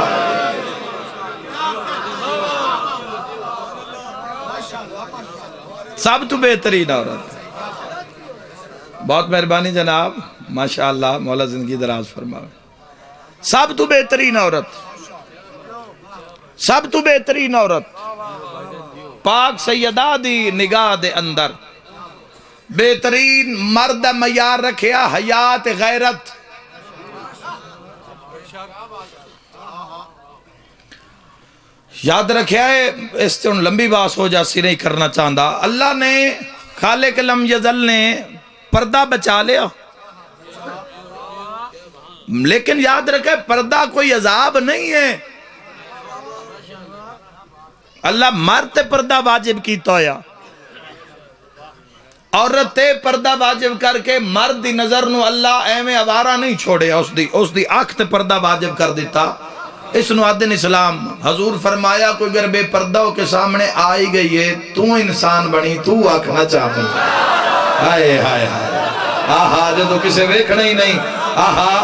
Speaker 1: سب تو بہترین عورت. بہت مہربانی جناب ماشاءاللہ مولا زندگی دراز فرمائے. سب تو بہترین عورت. سب تو بہترین عورت پاک سیدہ دی نگاہ دے اندر بہترین مرد معیار رکھیا حیات غیرت. یاد رکھیا ہے اس سے لمبی باس ہو جاسی نہیں کرنا چاہتا. اللہ نے خالق لم یزل نے پردہ بچا لیا لیکن یاد رکھے پردہ کوئی عذاب نہیں ہے. اللہ مرد پردہ واجب کیتا ہویا. عورت پردہ واجب کر کے مرد دی نظر نو اللہ ایویں آوارہ نہیں چھوڑے. اس دی آنکھ تے پردہ واجب کر دیتا. اس نو عدن اسلام حضور فرمایا کوئی اگر بے پردہ کے سامنے آئی گئی ہے تو انسان بنی تو آنکھنا چاہتا. ہائے ہائے ہائے آہا جدو کسے ویکھنا ہی نہیں. آہا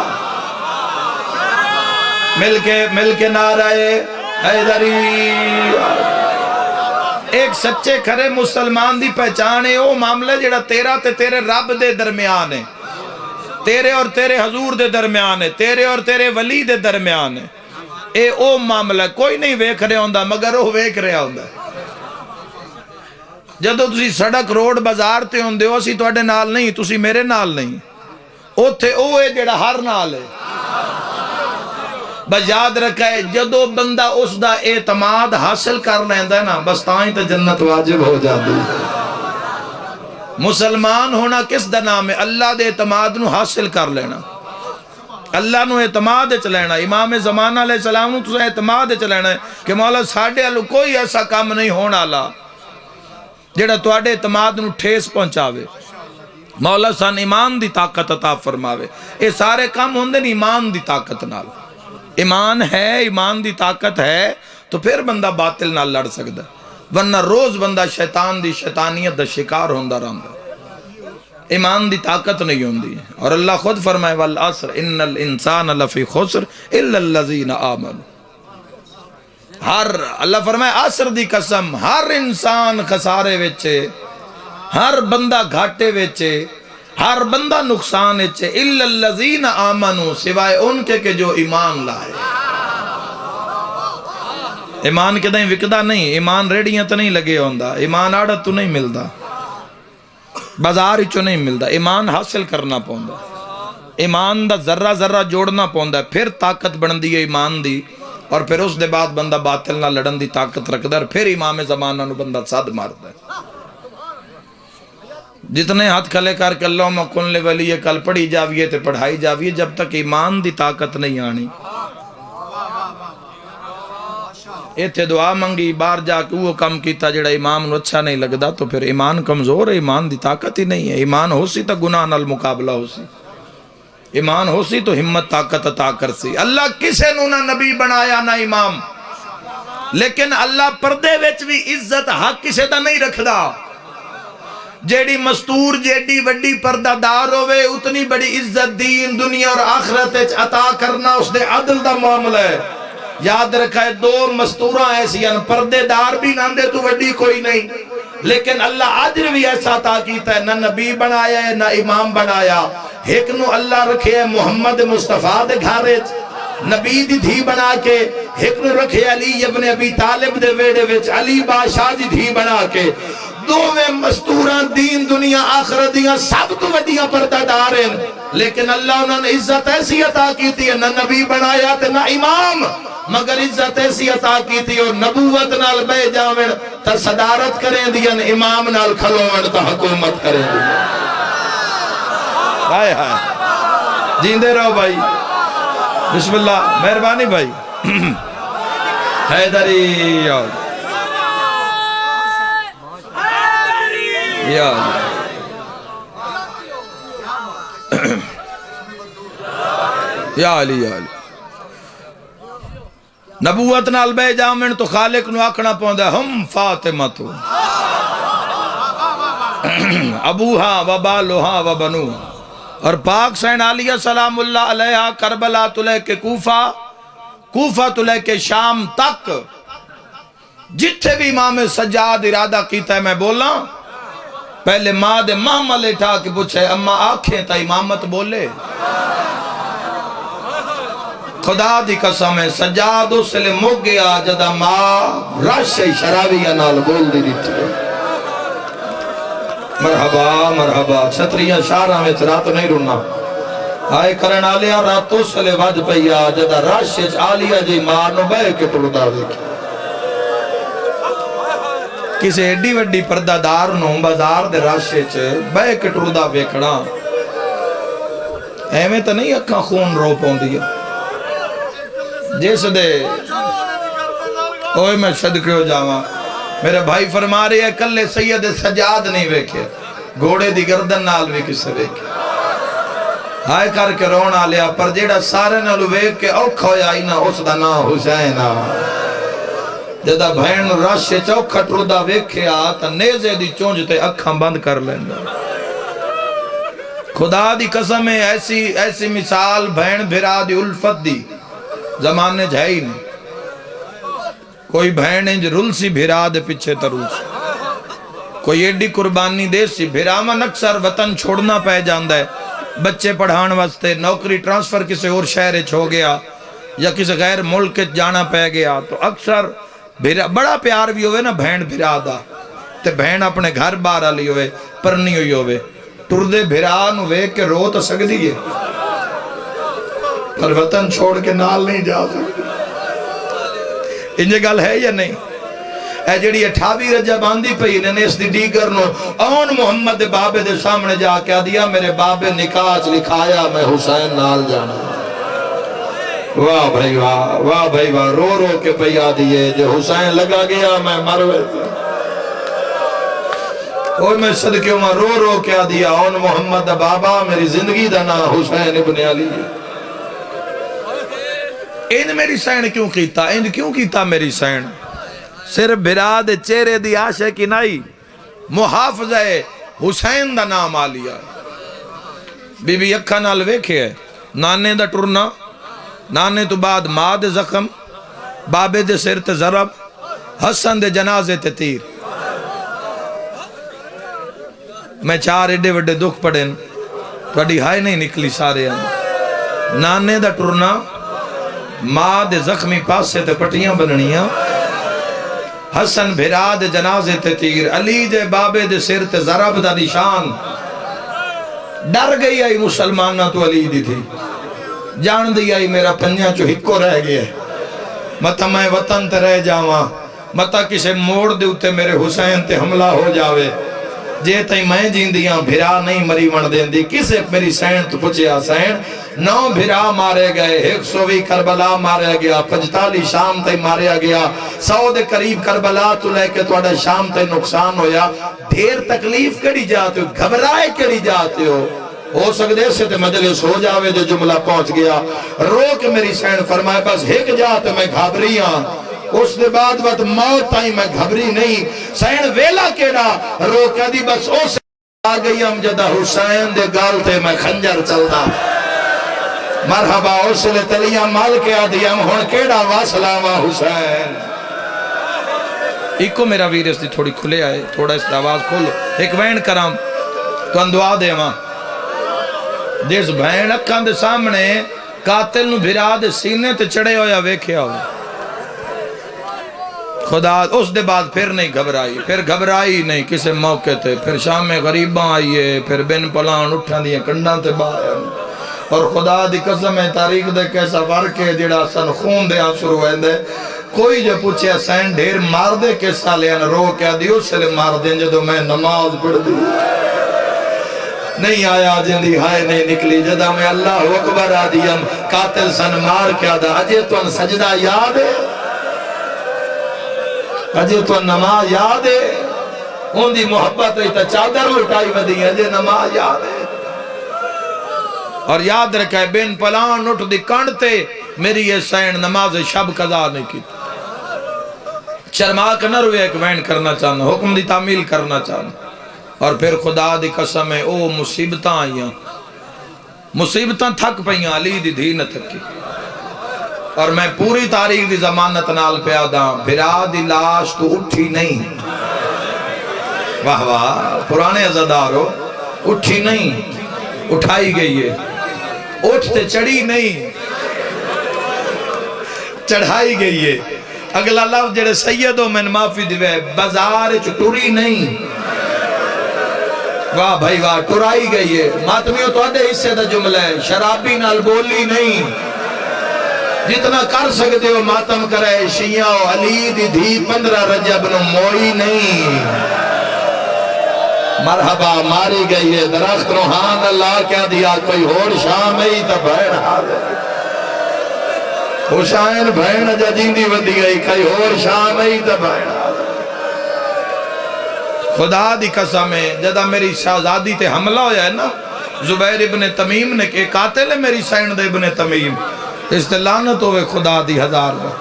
Speaker 1: مل کے نعرہ حیدری. ایک سچے کھرے مسلمان دی پہچان ہے وہ معاملہ جڑا تیرا تے تیرے رب دے درمیان ہے. تیرے اور تیرے حضور دے درمیان ہے. تیرے اور تیرے ولی دے درمیان ہے. اے او معاملہ کوئی نہیں ویکھ رہا ہوندا مگر وہ ویکھ رہا ہوندا. جدو تسی سڑک روڈ بازار تے ہوندے ہو اسی تواڈے نال نہیں تسی میرے نال نہیں. اوتھے او ہے جڑا ہر نال ہے. بس یاد رکھا ہے جدو بندہ اس دا اعتماد حاصل کر لیندا ہے نا بس تائیں تے جنت واجب ہو جاتی. مسلمان ہونا کس دا نام ہے؟ اللہ دے اعتماد نو حاصل کر لینا. اللہ نو اعتماد چ لینا. امام زمانہ علیہ السلام نو تو اعتماد چ لینا ہے کہ مولا ساڈے والوں کوئی ایسا کام نہیں ہونا والا جڑا تواڈے اعتماد نو ٹھیس پہنچاوے. مولا سان ایمان دی طاقت عطا فرماوے. اے سارے کام ہوندے نے ایمان دی طاقت نال. ایمان ہے ایمان دی طاقت ہے تو پھر بندہ باطل نال لڑ سکدا. ورنہ روز بندہ شیطان دی شیطانیت دا شکار ہوندا رہندا. ایمان دی طاقت نہیں ہوندی. اور اللہ خود فرمائے والعصر ان الانسان لفی خسر الا الذین آمنوا. اللہ فرمائے عصر دی قسم ہر انسان خسارے وچے ہر بندہ گھاٹے وچے ہر بندہ نقصان وچے الا الذین آمنوا سوائے ان کے کہ جو ایمان لائے. ایمان کے دائیں وکدا نہیں. ایمان ریڑیاں تو نہیں لگے ہوندا. ایمان آڑت تو نہیں ملدا. بازار ہی چو نہیں ملدا. ایمان حاصل کرنا پوندا. ایمان دا ذرہ ذرہ جوڑنا پوندا. پھر طاقت بندی ہے ایمان دی. اور پھر اس دے بعد بندہ باطل نہ لڑن دی طاقت رکھدا. اور پھر امام زمانہ نو بندہ صد ماردا ہے. جتنے ہاتھ کھلے کر کے اللہم کن لولی کل پڑھی جاویے تے پڑھائی جاویے جب تک ایمان دی طاقت نہیں آنی. ایتھے دعا منگی باہر جا کے وہ کم کیتا جڑا ایمان نو اچھا نہیں لگدا تو پھر ایمان کمزور ہے. ایمان دی طاقت ہی نہیں ہے. ایمان ہو سی تو گناہ نال مقابلہ ہو سی. ایمان ہو سی تو ہمت طاقت عطا کر سی. اللہ کسے نو نہ نبی بنایا نہ امام. لیکن اللہ پردے وچ بھی عزت حق کسے دا نہیں رکھدا. جیڑی مستور جیڑی وڈی پردہ دار ہوئے اتنی بڑی عزت دین دنیا اور آخرت عطا کرنا اس دے عدل دا معاملہ ہے. یاد رکھا ہے دو مستوراں ایسی ہیں پردے دار بھی نہ دے تو وڈی کوئی نہیں، لیکن اللہ عجر بھی ایسا عطا کیتا ہے، نہ نبی بنایا ہے نہ امام بنایا. ایک نو اللہ رکھے ہے محمد مصطفیٰ دے گھارے نبی دی دھی بنا کے، ایک نو رکھے علی ابن ابی طالب دے ویڑے وچ علی بادشاہ دی دھی بنا کے. دوویں مستوراں دین دنیا آخرت دیاں سب تو وڈیاں پردہ دار ہیں، لیکن اللہ انہوں نے عزت ایسی عطا کی تھی نہ نبی بنایا تے نہ امام، مگر عزت ایسی عطا کی تھی اور نبوت نال بے جاوڑ تا صدارت کریں دیاں امام نال کھلوڑ تا حکومت کریں دیاں. ہائے ہائے جیندے رہو بھائی. بسم اللہ مہربانی بھائی. حیدری یا علی یا علی. نبوت نال بے جامن تو خالق نو آکھنا پوندا ہم فاطمہ تو ابوہا و بالوہا و بنو. اور حسین علیہ سلام اللہ علیہ کربلا تو لے کے کوفہ تو لے کے شام تک جتھے بھی امام سجاد ارادہ کیتا ہے میں بولا پہلے ماں دے ماما لیٹھا کے پوچھے اما آنکھیں تا امامت بولے. خدا دی قسم ہے سجاد اس لئے مک گیا جدہ ماں رش شراویہ نال بول دی دیتی. مرحبا مرحبا چھتریاں شارہ میں رات نہیں رونا آئے کرن آلیا راتوں سے لے وج پیا جدہ راشش آلیا جی مارنو بے کے ٹردہ دیکھیں. کسی ایڈی وڈی پردہ دار نو بازار دے راشش بے کے ٹردہ ویکھنا ایمیں تو نہیں اکھاں خون رو پون دیا جیسے دے اوہ میں صدقے ہو جاواں. میرے بھائی فرما رہے ہیں کلے سید سجاد نہیں ویکھے گھوڑے دی گردن نال بھی کسے ویکھے. ہائے کر کے رونا لیا پر جیڑا سارے نالو ویکھ کے اوکھا ہویا اینا اس دا نا حسین آ. جدہ بھین رش چوکھا ٹردہ ویکھے آتا نیزے دی چونجتے اکھاں بند کر لیندہ. خدا دی قسم ہے ایسی مثال بھین بھرا دی الفت دی زمانے جھائی نہیں. کوئی بہن انج رل سی بھرا دے پچھے ترول سی کوئی ایڈی قربانی دے سی بھرا من اکثر وطن چھوڑنا پہ جاندہ ہے بچے پڑھان واسطے نوکری ٹرانسفر کسی اور شہر ہو گیا یا کسی غیر ملک جانا پہ گیا تو اکثر بڑا پیار بھی ہوئے نا بہن بھرا دا تے بہن اپنے گھر بارا لی ہوئے پرنی ہوئی ہوئے ٹردے بھرا نو ویک کے رو تو سک دیئے پر وطن چھوڑ کے نال نہیں جا سکتے. انجھے گل ہے یا نہیں؟ اے جڑی 28 رجب آندی پئی نے اس دی دیگر نو اون محمد دے بابے دے سامنے جا کے دیا میرے بابے نکاح لکھایا میں حسین نال جانا. واہ بھائی واہ بھائی واہ رو رو کے پئی آدیے جو حسین لگا گیا میں مروے اور میں صدقیوں میں رو رو کے آدیا اون محمد دے بابا میری زندگی دا نا حسین ابن علی. این میری سین کیوں کیتا کیوں کیتا میری سین صرف براد چہرے دی عاشق کی نہیں محافظ حسین دا نام آلیا. بی بی اکھا نال ویکھے ہے نانے دا ٹرنا نانے تو بعد ماں دے زخم بابے دے سر تے ضرب حسن دے جنازے تے تیر. میں 4 ایڈے وڈے دکھ پڑھیں توڑی ہائے نہیں نکلی سارے ہیں. نانے دا ٹرنا ماں دے زخمی پاسے تے پٹیاں بننیاں حسن بھرا دے جنازے تے تیر علی دے بابے دے سر تے ضرب دا نشان. ڈر گئی آئی مسلمانہ تو علی دی تھی جان دی آئی میرا پنجا چو ہکو رہ گیا متا میں وطن تے رہ جاواں متا کسے موڑ دے اتے میرے حسین تے حملہ ہو جاوے جے تائی میں جیندیاں بھرا نہیں مری من دین دی کسے میری سین تو پچھے سین 9 بھرا مارے گئے 120 کربلا مارے گیا 45 شام تائی مارے گیا 100 دے قریب کربلا تو لے کے توڑا شام تائی نقصان ہویا. دیر تکلیف کڑی جاتے ہو گھبرائے کڑی جاتے ہو سکتے سے تے مجلس ہو جاوے جو جملہ پہنچ گیا. رو کے میری سین فرمائے بس ہک جاتے میں گھبریاں اس دے بعد موت آئی میں گھبری نہیں. سین ویلا کیڑا رو کے دی بس اس آ گئی ہم جدہ حسین دے گال تے میں خنجر چلدا مرحبا اس لئے تلیاں مال کے آدھی ہم ہون کیڑا واسلہ وا حسین ایک کو میرا ویر اس دی تھوڑی کھلے آئے تھوڑا اس آواز کھولو ایک وین کرام تو اندعا دے ماں جس بہن اکھاں دے سامنے قاتل نو بھرا دے سینے تے چڑھے ہو یا ویکھیا ہو خدا اس دے بعد پھر نہیں گھبرائی پھر گھبرائی نہیں کسے موقع تے پھر شام میں غریباں آئیے پھر بن پلان اٹھاں دیئے کنڈاں تے باہر اور خدا دی قسم ہے تاریخ دے کیسا فرق ہے جڑا سن خون دے آنسر ہوئے دے کوئی جو پوچھے حسین ڈھیر مار دے کس سالیاں رو کیا دیو سے مار دیں جدو میں نماز پڑھ دی نہیں آیا جندی ہائے نہیں نکلی جدہ میں اللہ اکبر آدیم قاتل سن مار کیا دا اجے تو ان سجدہ یاد ہے اجے تو نماز یاد ہے ان دی محبت ہے تا چادر لٹائی ودی اجے نماز یاد ہے اور یاد رکھے بین پلان اٹھ دی کانڈتے میری یہ سین نماز شب قضا نہیں کی شرما کر نہ روئے ایک وین کرنا چاہنا حکم دی تعمیل کرنا چاہنا اور پھر خدا دی قسم ہے او مصیبتاں آئیاں مصیبتاں تھک پہیاں علی دی دھی نہ تھکی اور میں پوری تاریخ دی زمانت نال پیاداں بھرا دی لاش تو اٹھی نہیں واہ واہ پرانے عزدارو اٹھی نہیں اٹھائی گئی ہے اٹھتے چڑھی نہیں چڑھائی گئی ہے اگلا لفظ جڑے سیدوں میں معافی دیوے بازار چٹوری نہیں واہ بھائی واہ ٹرائی گئی ہے ماتمیوں تو آدھے حصے دا جملہ ہے شرابی نال بولی نہیں جتنا کر سکتے ہو ماتم کرے شیعہ و علی دی دھی 15 رجب نو موئی نہیں مرحبا ماری گئی ہے درخت روحان اللہ کیا دیا کوئی اور شام ہی تا بہن حاضر حسین بہن جدیدی ودی گئی کوئی اور شام ہی تا بہن حاضر خدا دی قسم ہے جدہ میری شہزادی تے حملہ ہویا ہے نا زبیر ابن تمیم نے کہ قاتل ہے میری سین دے ابن تمیم اس تے لعنت ہوئے خدا دی ہزار میں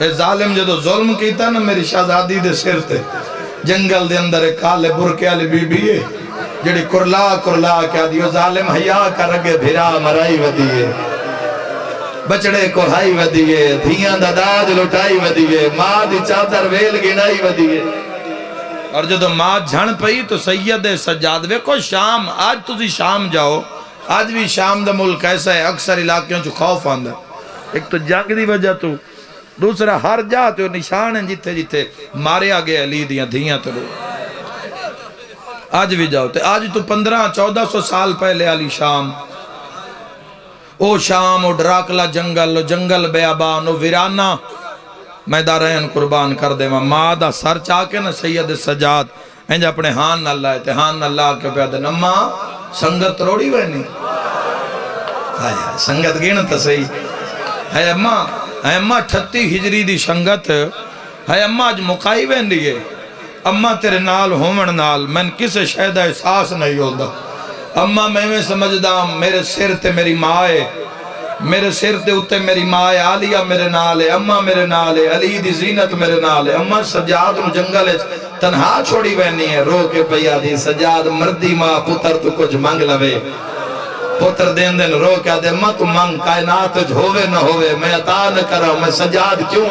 Speaker 1: اے ظالم جدو ظلم کیتا نا میری شہزادی دے سر تے جنگل دے اندر ایک کالے برکے علی بی بی ہے جڑی کرلا کیا دیو ظالم حیاء کا رگے بھرا مرائی ودیے بچڑے کو ہائی ودیے دھیاں داداج لٹائی ودیے ماں دی چادر ویل گنائی ودیے اور جدو ماں جھن پئی تو سید سجاد ویکھو شام آج تُسی شام جاؤ آج بھی شام دا ملک ایسا ہے اکثر علاقیوں چو خوف آندہ ایک تو جنگ دی وجہ تو دوسرا ہر جاتے ہو نشان ہیں جتے جتے مارے آگے علی دیاں دھیاں تو رو آج بھی جاؤ آج تو 1500-1400 سال پہلے علی شام او شام او ڈراکلا جنگل بیابان او ویرانہ میدارین قربان کر دے ماں دا سر چاکے نا سید سجاد انجا اپنے ہان اللہ ہے ہان اللہ کے پیادے نماں سنگت روڑی وینی سنگت گینا تا صحیح ہے اممہ 38 ہجری دی سنگت ہے اممہ آج مقائی وین دیئے اممہ تیرے نال ہومن نال میں کسے شہدہ احساس نہیں ہوتا اممہ میں سمجھدا میرے سر تے میری ماں ہے میرے سر تے اتے میری ماں ہے عالیہ میرے نال ہے اممہ میرے نال ہے علی دی زینت میرے نال ہے اممہ سجاد نو جنگل ہے تنہا چھوڑی وینی ہے رو کے پیا دی سجاد مردی ماں پتر تو کچھ مانگ لوے پتر دین دن رو کیا دے ماں تو مانگ کائنات ہوئے نہ ہوئے میں عطا نہ کرا میں سجاد کیوں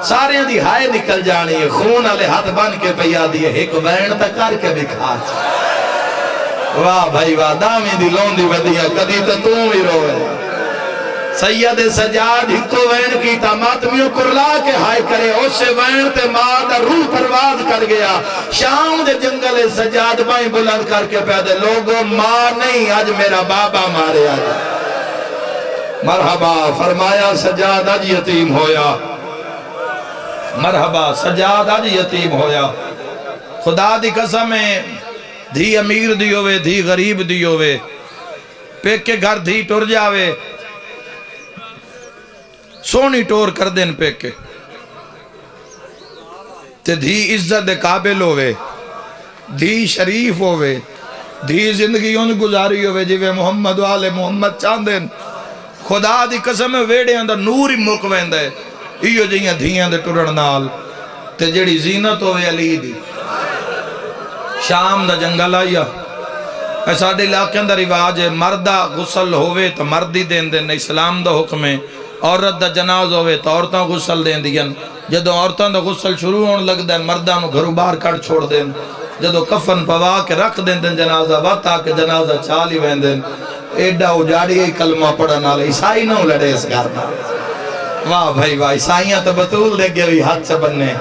Speaker 1: سارے دی ہائے نکل جانی ہے خون علی ہاتھ بن کے پیا دی ایک وین تا کر کے بھی کھاچ واہ بھائی واہ دامی دی لون دی ودیا کدی تا توں ہی روئے سید سجاد ہتو وین کی تا ماتمیوں کرلا کے ہائے کرے اسے وین تے ماں دا روح پرواز کر گیا شام دے جنگل سجاد بائیں بلند کر کے پیادے لوگوں ماں نہیں آج میرا بابا مارے آجا مرحبا فرمایا سجاد آج یتیم ہویا مرحبا سجاد آج یتیم ہویا خدا دی قسم ہے دھی امیر دی ہوئے دھی غریب دی ہوئے پیک کے گھر دھی ٹر جاوے سونی ٹور کر دین پیک کے تے دھی عزت دے قابل ہوئے دھی شریف ہوئے دھی زندگی ان گزاری ہوئے جیوے محمد والے محمد چاندین خدا دی قسم ویڑے اندر نور ہی مک ویندہ ہے ایو جیہاں دھیاں دے ٹرن نال تے جڑی زینت ہوئے علی دی شام دا جنگل آیا ساڈے علاقے دا رواج ہے مردہ غسل ہوئے تو مردی دین دین اسلام دا حکم ہے عورت دا جناز ہوئے تو عورتاں غسل دین دین جدو عورتاں دا غسل شروع ہون لگ دین مرداں نو گھروں باہر کٹ چھوڑ دین جدو کفن پوا کے رکھ دین دین جنازہ وقت آکے جنازہ چالی وین دین ایڈا اجاڑی کلمہ پڑھنا لے عیسائی نہ لڑے اس کرنا واہ بھائی واہ عیسائیاں تو بطول دے گئے ہاتھ سے بننے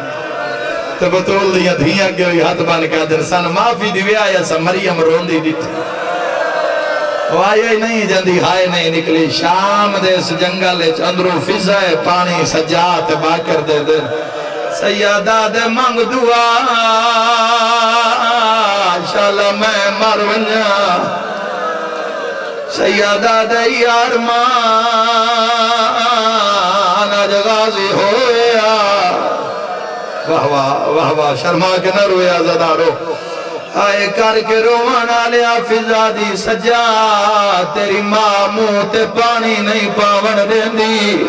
Speaker 1: تو بطول دیا دھیاں گئے ہوئی ہاتھ بان کے آدھر سن معافی دیوے آیا سا مریم رون دی دیتی وہ آیا ہی نہیں جندی ہائے نہیں نکلی شام دے اس جنگل اندرو فضائے پانی سجات باکر دے دے سیادہ دے منگ دعا شالا میں مر ونجا سیادہ دے یارمان آج غازی ہویا واہ واہ واہ واہ شرما کے نہ رویا زدارو آئے کر کے روانہ لیا فضا دی سجا تیری ماں منہ تے پانی نہیں پاون دیندی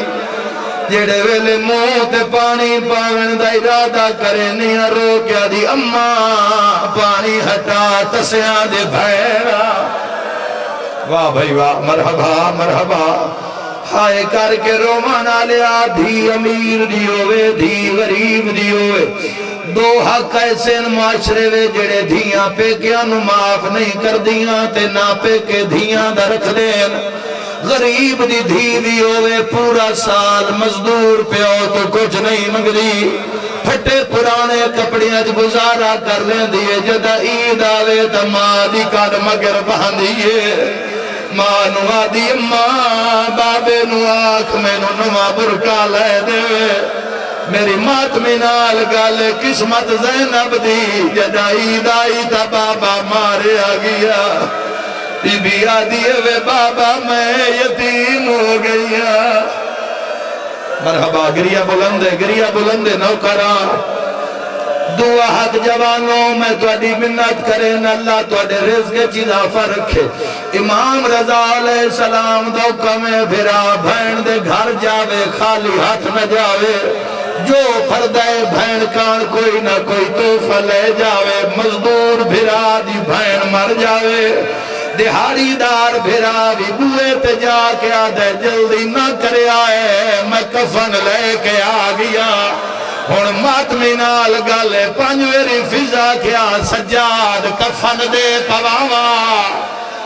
Speaker 1: جڑے ویلے منہ تے پانی پاون دا ارادہ کرے نہیں رو کیا دی اماں پانی ہٹا تسیاں دے بھیرا واہ بھائی واہ مرحبا مرحبا ہائے کر کے رومانا لیا دھی امیر دیوے دھی غریب دیوے دو حق ایسے معاشرے وے جڑے دھیاں پہ کیا نو معاف نہیں کر دیاں تے نا پہ کے دھیاں دا رکھ دین غریب دی دھی دیوے پورا سال مزدور پہ ہو تو کچھ نہیں مگری پھٹے پرانے کپڑیاں جو گزارا کر لیں دیئے جدہ عید آوے تا مالی کار مگر باندھئیے ماں نو آدھی ماں بابے نو آنکھ میں نو نما برکا لے دے میری ماتمی نال گالے قسمت زینب دی جدائی دائی تا بابا مارے آگیا بی بی آدھی وے بابا میں یتیم ہو گیا مرحبا گریہ بلندے نوکران دعا حق جوانوں میں تواڈی منت کریں اللہ تواڈے رزق چیزا فرکھے امام رضا علیہ السلام دوکہ میں بھرا بھین دے گھر جاوے خالی ہاتھ نہ جاوے جو پردے بھین کان کوئی نہ کوئی توفہ لے جاوے مزدور بھرا دی بھین مر جاوے دہاڑی دار بھرا بھی بوئے پہ جا کے آدھے جلدی نہ کرے آئے میں کفن لے کے آگیا ہون ماتمی نال گالے پانجویری فضا کیا سجاد کفن دے پواوا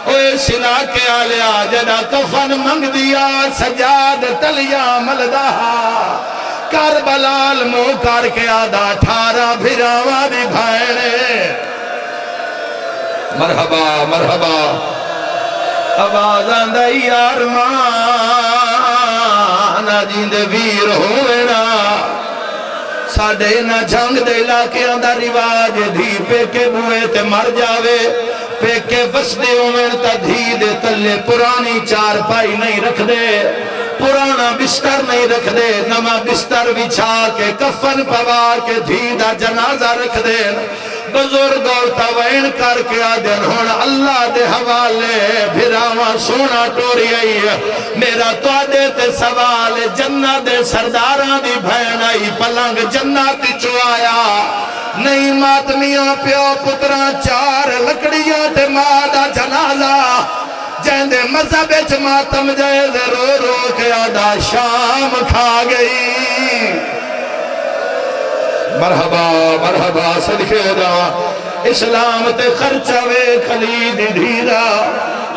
Speaker 1: اوے سلا کے آلیا جدا کفن منگ دیا سجاد تلیا ملدہ کربلال مو کر کے آدھا 18 بھراوا دی بھائنے مرحبا مرحبا آواز آندائی آرمان جیند ویر ہوئینا ساڑھے نہ جنگ دے علاقیاں دا رواج دھی پہ کے بوئے تے مر جاوے پہ کے وسدے ہوئن تا دھی دے تلے پرانی چار پائی نہیں رکھ دے پرانا بستر نہیں رکھ دے نما بستر بچھا کے کفن پوار کے دھی دا جنازہ رکھ دے بزرگ اور توین کر کے آدھن ہون اللہ دے حوالے بھراواں سونا ٹوری آئی میرا تو آدھے تے سوال جنہ دے سرداراں دی بھین آئی پلنگ جنہ تی چوایا نہیں ماتمیاں پیو پتران 4 لکڑیاں تے مادہ جنازہ جہندے مذہب اچھ ماتم جائے رو رو کے آدھا شام کھا گئی مرحبا مرحبا صدقے دا اسلام تے خرچہ وے خلید دھیرا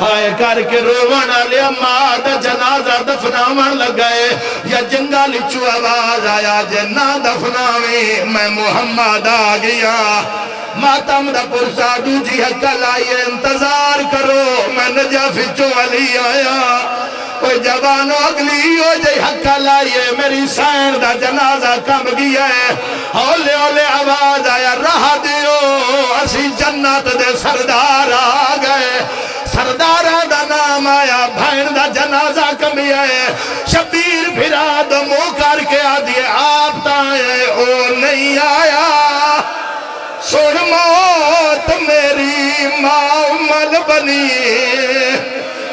Speaker 1: ہائے کر کے روانہ لیا ماد جنازہ دفناوان لگائے یا جنگا لچو آواز آیا جنہ دفناویں میں محمد آگیا ماتم دا پرسا دو جی حقل آئیے انتظار کرو میں نجف چو علی آیا کوئی جوانو اگلی ہو جائی حقل آئیے میری سین دا جنازہ کم گیا ہے ہولے ہولے آواز آیا رہا دیو اسی جنت دے سردار آگئے سردارہ دا نام آیا بھین دا جنازہ کم گیا ہے شبیر پھرا دو مو کر کے آدھئے آپ تائیں او نہیں آیا سن موت میری معمل بنی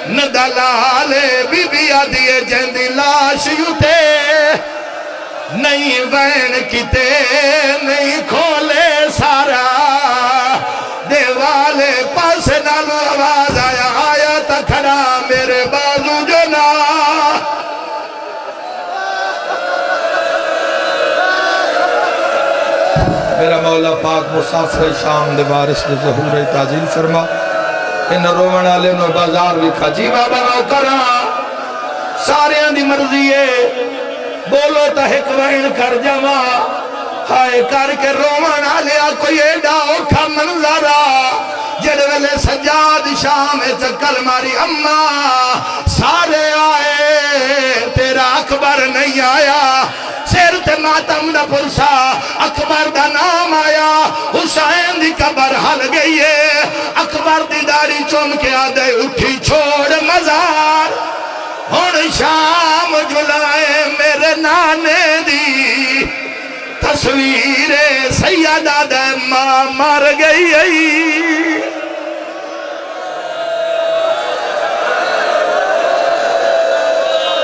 Speaker 1: ندلالے بی بی آدھئے جہندی لاش یوتے نہیں وین کتے نہیں کھولے سارا دیوالے پاس نالو آواز میرا مولا پاک مسافر شام دے وارث دے ظہور تعجیل فرما ان رومن والے نو بازار وکھا جی بابا نو کرا سارے دی مرضی ہے بولو تا ایک وین کر جاواں ہائے کر کے رومن والے کوئی ایڈا اوکھا منظرا جڑ ویلے سجاد شام چکل ماری اماں سارے آئے تیرا اکبر نہیں آیا سیر تے ماتم دا پرسا اکبر دا نام آیا حسین دی قبر ہل گئی ہے اکبر دی داڑھی چوم کے آدھے اٹھی چھوڑ مزار ہن شام جلائے میرے نانے دی تصویر سیدہ دے ماں مر گئی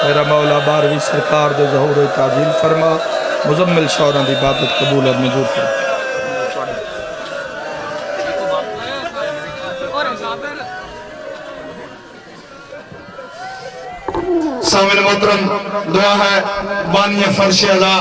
Speaker 1: میرا مولا باروی سرکار دے ظہور تعجیل فرما مزمل شوراں دی عبادت قبول اور منظور فرما
Speaker 2: سامنے محترم دعا ہے بانی فرش ازا